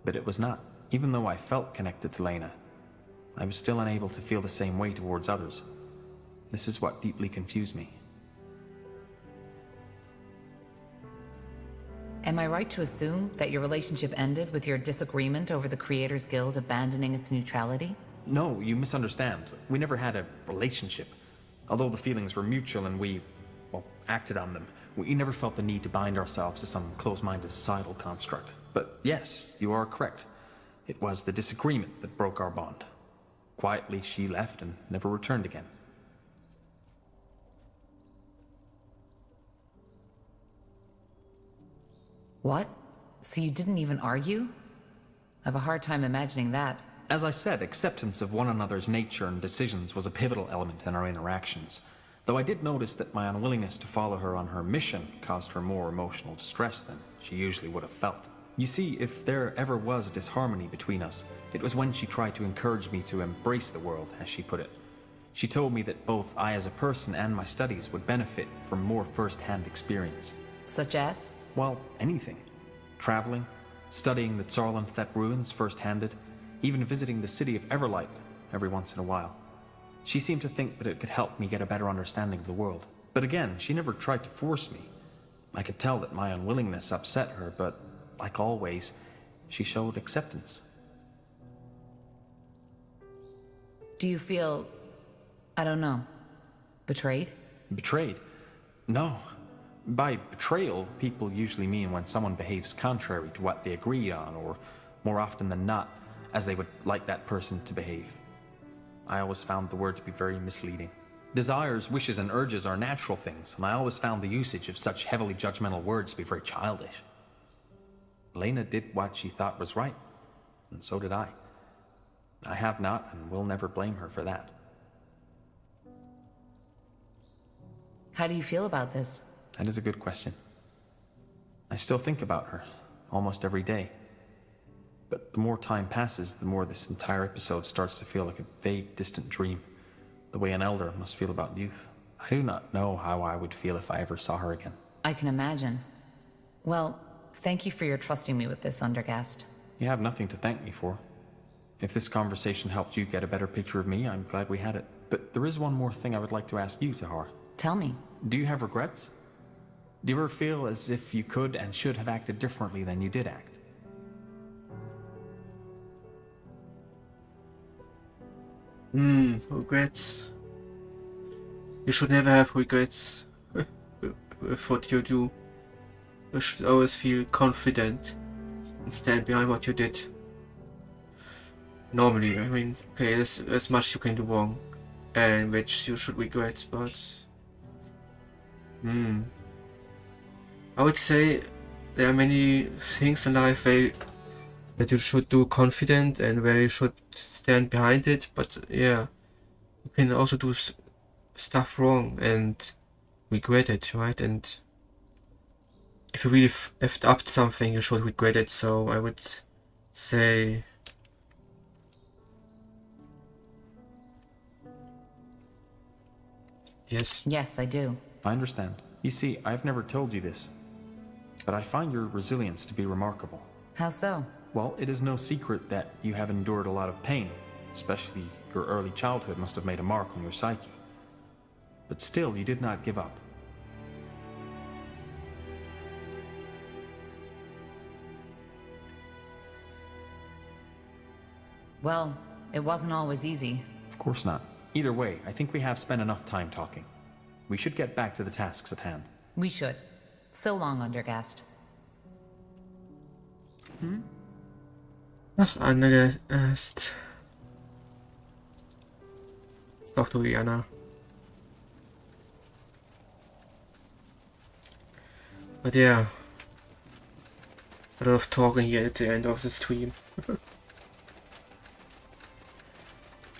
But it was not. Even though I felt connected to Lena, I was still unable to feel the same way towards others. This is what deeply confused me. Am I right to assume that your relationship ended with your disagreement over the Creators Guild abandoning its neutrality? No, you misunderstand. We never had a relationship. Although the feelings were mutual and we, well, acted on them, we never felt the need to bind ourselves to some close-minded societal construct. But yes, you are correct. It was the disagreement that broke our bond. Quietly, she left and never returned again. What? So you didn't even argue? I have a hard time imagining that. As I said, acceptance of one another's nature and decisions was a pivotal element in our interactions. Though I did notice that my unwillingness to follow her on her mission caused her more emotional distress than she usually would have felt. You see, if there ever was disharmony between us, it was when she tried to encourage me to embrace the world, as she put it. She told me that both I as a person and my studies would benefit from more first-hand experience. Such as? Well, anything. Traveling, studying the Tsarlanthep ruins first-handed, even visiting the city of Everlight every once in a while. She seemed to think that it could help me get a better understanding of the world. But again, she never tried to force me. I could tell that my unwillingness upset her, but like always, she showed acceptance. Do you feel, I don't know, betrayed? Betrayed? No. By betrayal, people usually mean when someone behaves contrary to what they agreed on, or more often than not, as they would like that person to behave. I always found the word to be very misleading. Desires, wishes, and urges are natural things, and I always found the usage of such heavily judgmental words to be very childish. Lena did what she thought was right, and so did I. I have not and will never blame her for that. How do you feel about this? That is a good question. I still think about her, almost every day. But the more time passes, the more this entire episode starts to feel like a vague, distant dream, the way an elder must feel about youth. I do not know how I would feel if I ever saw her again. I can imagine. Well, thank you for your trusting me with this, Undergast. You have nothing to thank me for. If this conversation helped you get a better picture of me, I'm glad we had it. But there is one more thing I would like to ask you, Tahar. Tell me. Do you have regrets? Do you ever feel as if you could and should have acted differently than you did act? Regrets. You should never have regrets with what you do. You should always feel confident and stand behind what you did. Normally, I mean, okay, there's much you can do wrong, and which you should regret, but... I would say there are many things in life that you should do confident and where you should stand behind it, but yeah, you can also do stuff wrong and regret it, right? And if you really effed up something, you should regret it, so I would say... Yes. Yes, I do. I understand. You see, I've never told you this, but I find your resilience to be remarkable. How so? Well, it is no secret that you have endured a lot of pain, especially your early childhood must have made a mark on your psyche. But still, you did not give up. Well, it wasn't always easy. Of course not. Either way, I think we have spent enough time talking. We should get back to the tasks at hand. We should. So long, Undergast. Ach, Undergast. Ist doch du, Diana. But yeah, a lot of talking here at the end of the stream.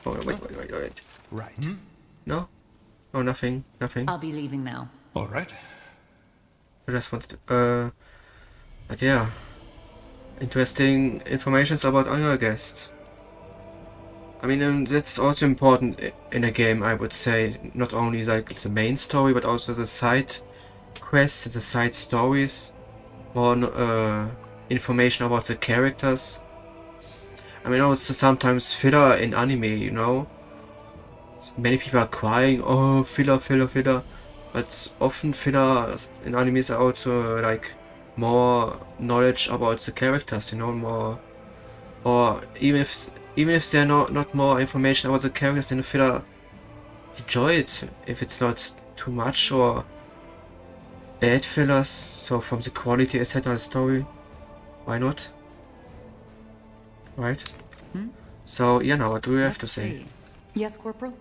Oh, wait. Right. No? Oh, nothing. I'll be leaving now. All right. I just wanted to, but yeah. Interesting informations about Undergast. I mean, that's also important in a game, I would say. Not only like the main story, but also the side quests, the side stories, more information about the characters. I mean, also sometimes filler in anime, you know? Many people are crying, oh, filler, filler, filler. But often filler in animes are also like more knowledge about the characters, you know, more, or even if they're not more information about the characters in the filler, enjoy it if it's not too much or bad fillers. So from the quality etc. story, why not? Right? So yeah, now what do you have to say? Yes, Corporal?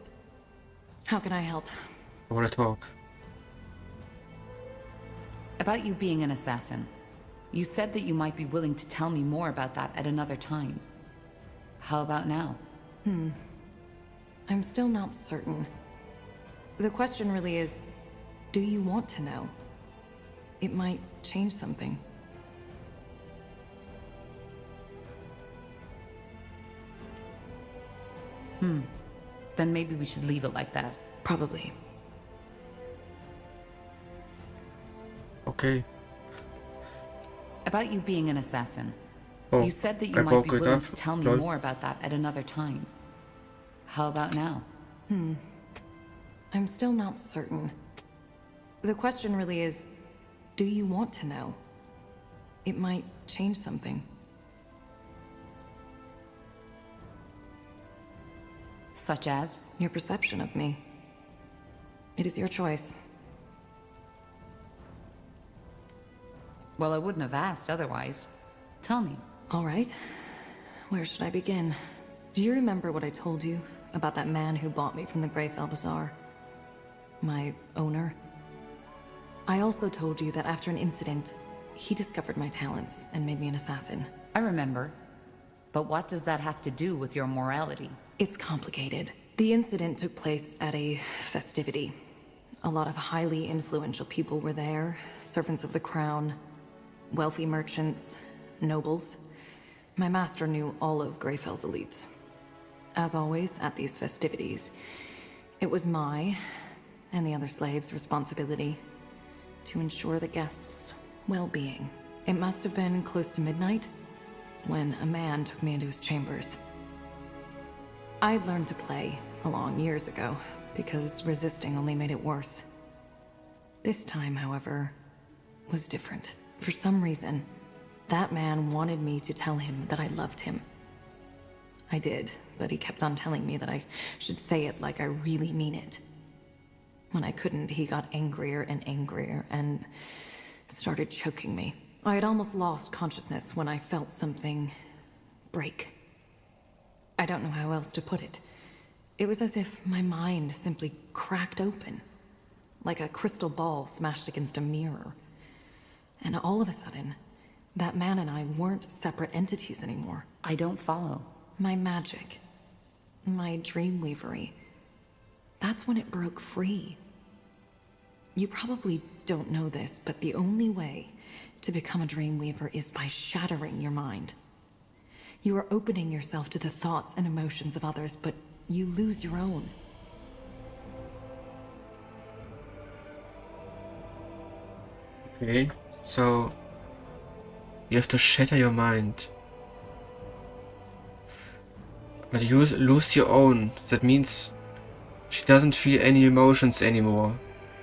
How can I help? I want to talk. About you being an assassin. You said that you might be willing to tell me more about that at another time. How about now? I'm still not certain. The question really is, do you want to know? It might change something. Then maybe we should leave it like that. Probably. Okay. About you being an assassin. Oh, You said that you I might broke be it willing up. to tell me Lol. more about that at another time. How about now? I'm still not certain. The question really is, do you want to know? It might change something. Such as? Your perception of me. It is your choice. Well, I wouldn't have asked otherwise. Tell me. All right. Where should I begin? Do you remember what I told you about that man who bought me from the Greyfell Bazaar? My owner? I also told you that after an incident, he discovered my talents and made me an assassin. I remember. But what does that have to do with your morality? It's complicated. The incident took place at a festivity. A lot of highly influential people were there, servants of the crown, wealthy merchants, nobles. My master knew all of Greyfell's elites. As always, at these festivities, it was my and the other slaves' responsibility to ensure the guests' well-being. It must have been close to midnight when a man took me into his chambers. I'd learned to play along years ago, because resisting only made it worse. This time, however, was different. For some reason, that man wanted me to tell him that I loved him. I did, but he kept on telling me that I should say it like I really mean it. When I couldn't, he got angrier and angrier and started choking me. I had almost lost consciousness when I felt something break. I don't know how else to put it. It was as if my mind simply cracked open, like a crystal ball smashed against a mirror. And all of a sudden, that man and I weren't separate entities anymore. I don't follow. My magic, my dreamweavery, that's when it broke free. You probably don't know this, but the only way to become a dreamweaver is by shattering your mind. You are opening yourself to the thoughts and emotions of others, but you lose your own. Okay, so you have to shatter your mind. But you lose your own. That means she doesn't feel any emotions anymore.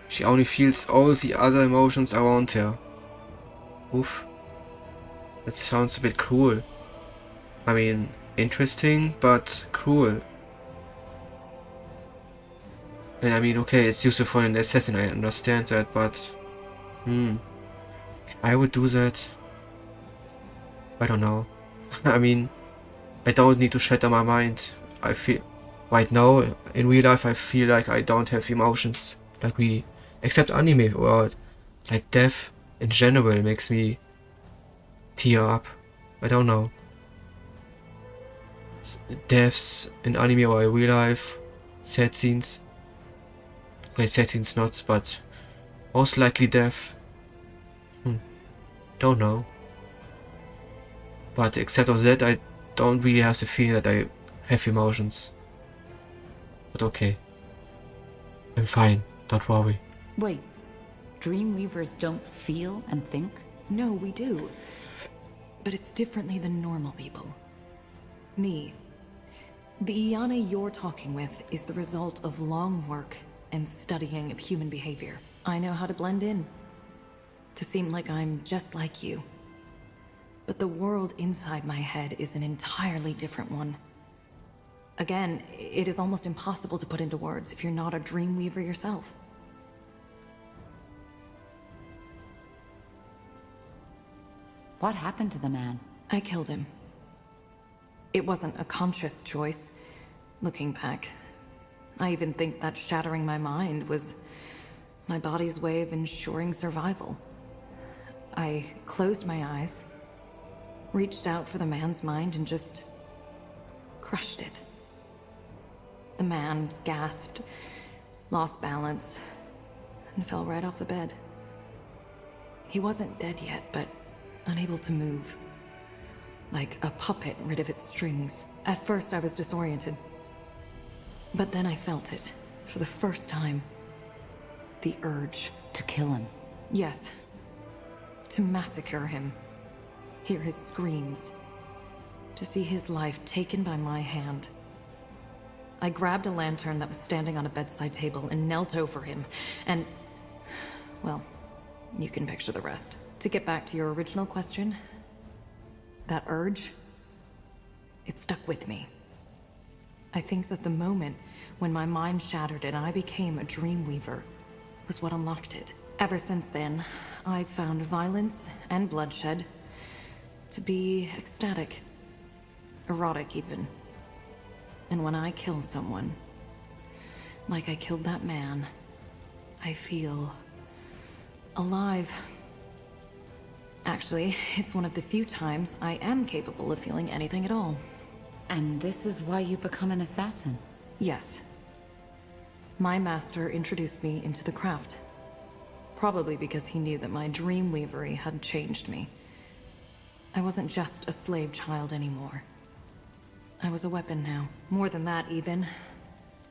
She only feels all the other emotions around her. Oof. That sounds a bit cruel. I mean, interesting, but cruel. And I mean, okay, it's useful for an assassin, I understand that, but... If I would do that... I don't know. I mean, I don't need to shatter my mind. I feel... Right now, in real life, I feel like I don't have emotions. Like really. Except anime, or like death in general makes me tear up. I don't know. Deaths in anime or in real life, sad scenes. Okay, sad scenes not, but most likely death. Don't know. But except of that, I don't really have the feeling that I have emotions. But okay. I'm fine, don't worry. Wait, Dreamweavers don't feel and think? No, we do. But it's differently than normal people. Me. The Iana you're talking with is the result of long work and studying of human behavior. I know how to blend in. To seem like I'm just like you. But the world inside my head is an entirely different one. Again, it is almost impossible to put into words if you're not a Dreamweaver yourself. What happened to the man? I killed him. It wasn't a conscious choice, looking back. I even think that shattering my mind was my body's way of ensuring survival. I closed my eyes, reached out for the man's mind, and just crushed it. The man gasped, lost balance, and fell right off the bed. He wasn't dead yet, but unable to move. Like a puppet rid of its strings. At first I was disoriented. But then I felt it, for the first time. The urge. To kill him? Yes. To massacre him. Hear his screams. To see his life taken by my hand. I grabbed a lantern that was standing on a bedside table and knelt over him, and... well, you can picture the rest. To get back to your original question, that urge, it stuck with me. I think that the moment when my mind shattered and I became a Dreamweaver was what unlocked it. Ever since then, I've found violence and bloodshed to be ecstatic, erotic even. And when I kill someone, like I killed that man, I feel alive. Actually, it's one of the few times I am capable of feeling anything at all. And this is why you become an assassin? Yes. My master introduced me into the craft. Probably because he knew that my Dreamweavery had changed me. I wasn't just a slave child anymore. I was a weapon now. More than that, even.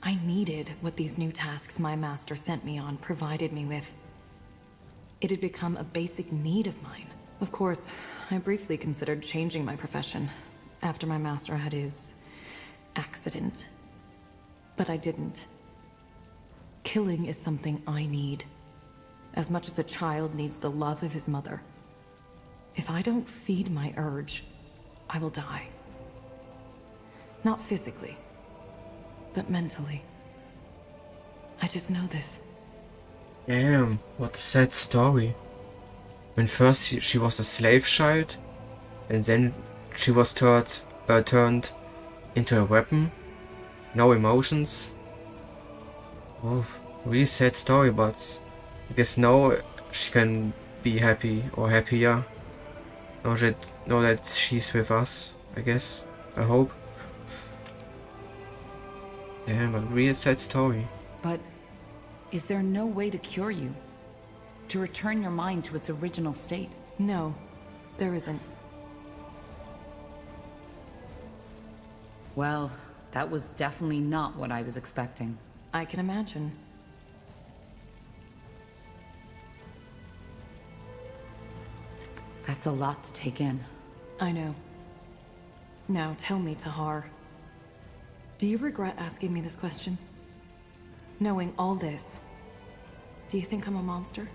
I needed what these new tasks my master sent me on provided me with. It had become a basic need of mine. Of course, I briefly considered changing my profession after my master had his accident. But I didn't. Killing is something I need. As much as a child needs the love of his mother. If I don't feed my urge, I will die. Not physically, but mentally. I just know this. Damn, what a sad story. When first she was a slave child, and then she was turned into a weapon. No emotions. Oh, really sad story, but I guess now she can be happy or happier. Now that she's with us, I guess. I hope. Damn, a real sad story. But is there no way to cure you? To return your mind to its original state? No, there isn't. Well, that was definitely not what I was expecting. I can imagine. That's a lot to take in. I know. Now tell me, Tahar. Do you regret asking me this question? Knowing all this, do you think I'm a monster?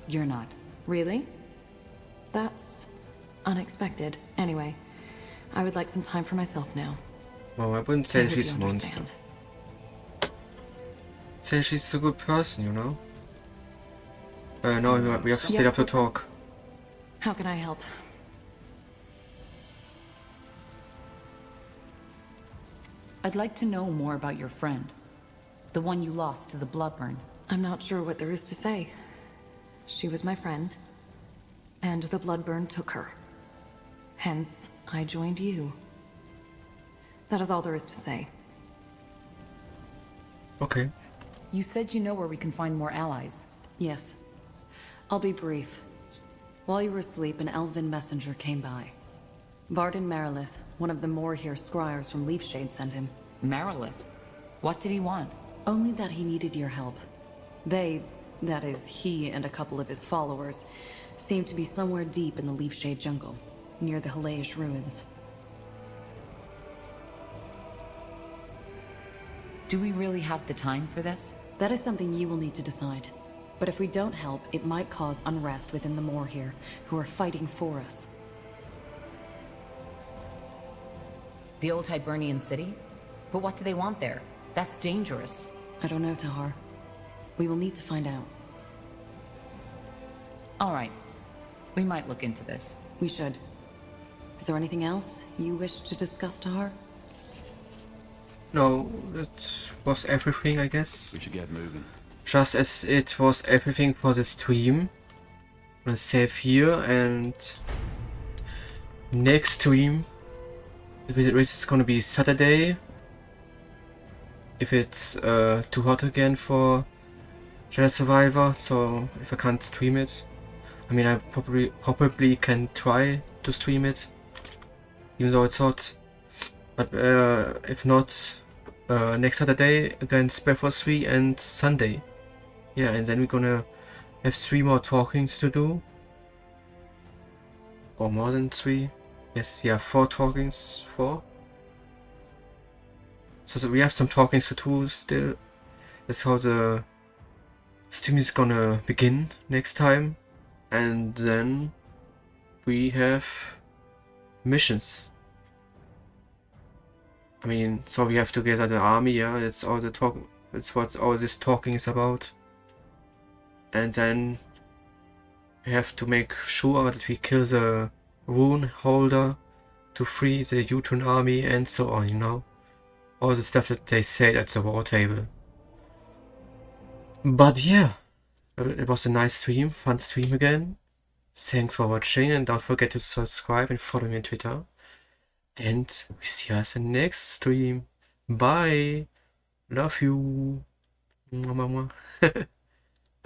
You're not. Really? That's unexpected. Anyway, I would like some time for myself now. Well, I wouldn't say I hope she's a you monster. understand. I'd say she's a good person, you know? No, we have to Yes, sit up to but- talk. How can I help? I'd like to know more about your friend. The one you lost to the Bloodburn. I'm not sure what there is to say. She was my friend, and the Bloodburn took her. Hence, I joined you. That is all there is to say. Okay. You said you know where we can find more allies. Yes. I'll be brief. While you were asleep, an elven messenger came by. Varden Marilith, one of the Moorhere scryers from Leafshade, sent him. Marilith? What did he want? Only that he needed your help. They, that is, he and a couple of his followers, seem to be somewhere deep in the Leafshade jungle, near the Halayish ruins. Do we really have the time for this? That is something you will need to decide. But if we don't help, it might cause unrest within the Moorhere, who are fighting for us. The old Hibernian city? But what do they want there? That's dangerous. I don't know, Tahar. We will need to find out. All right. We might look into this. We should. Is there anything else you wish to discuss, Tahar? No, that was everything, I guess. We should get moving. Just as it was everything for the stream. I'm gonna save here, and next stream, if it's gonna be Saturday. If it's too hot again for Jedi Survivor, so if I can't stream it, I mean I probably can try to stream it, even though it's hot. But if not, next Saturday against SpellForce 3 and Sunday. Yeah, and then we're gonna have 3 more talkings to do. Or more than 3. Yes, yeah, 4 talkings. 4. So we have some talkings to do still. That's how the stream is gonna begin next time. And then we have missions. I mean, so we have to get out the army, yeah, that's all the talk, that's what all this talking is about. And then we have to make sure that we kill the rune holder to free the Utran army and so on, you know. All the stuff that they said at the war table. But yeah, it was a nice stream, fun stream again. Thanks for watching, and don't forget to subscribe and follow me on Twitter. And we see us in the next stream. Bye. Love you. Mwah, mwah, mwah.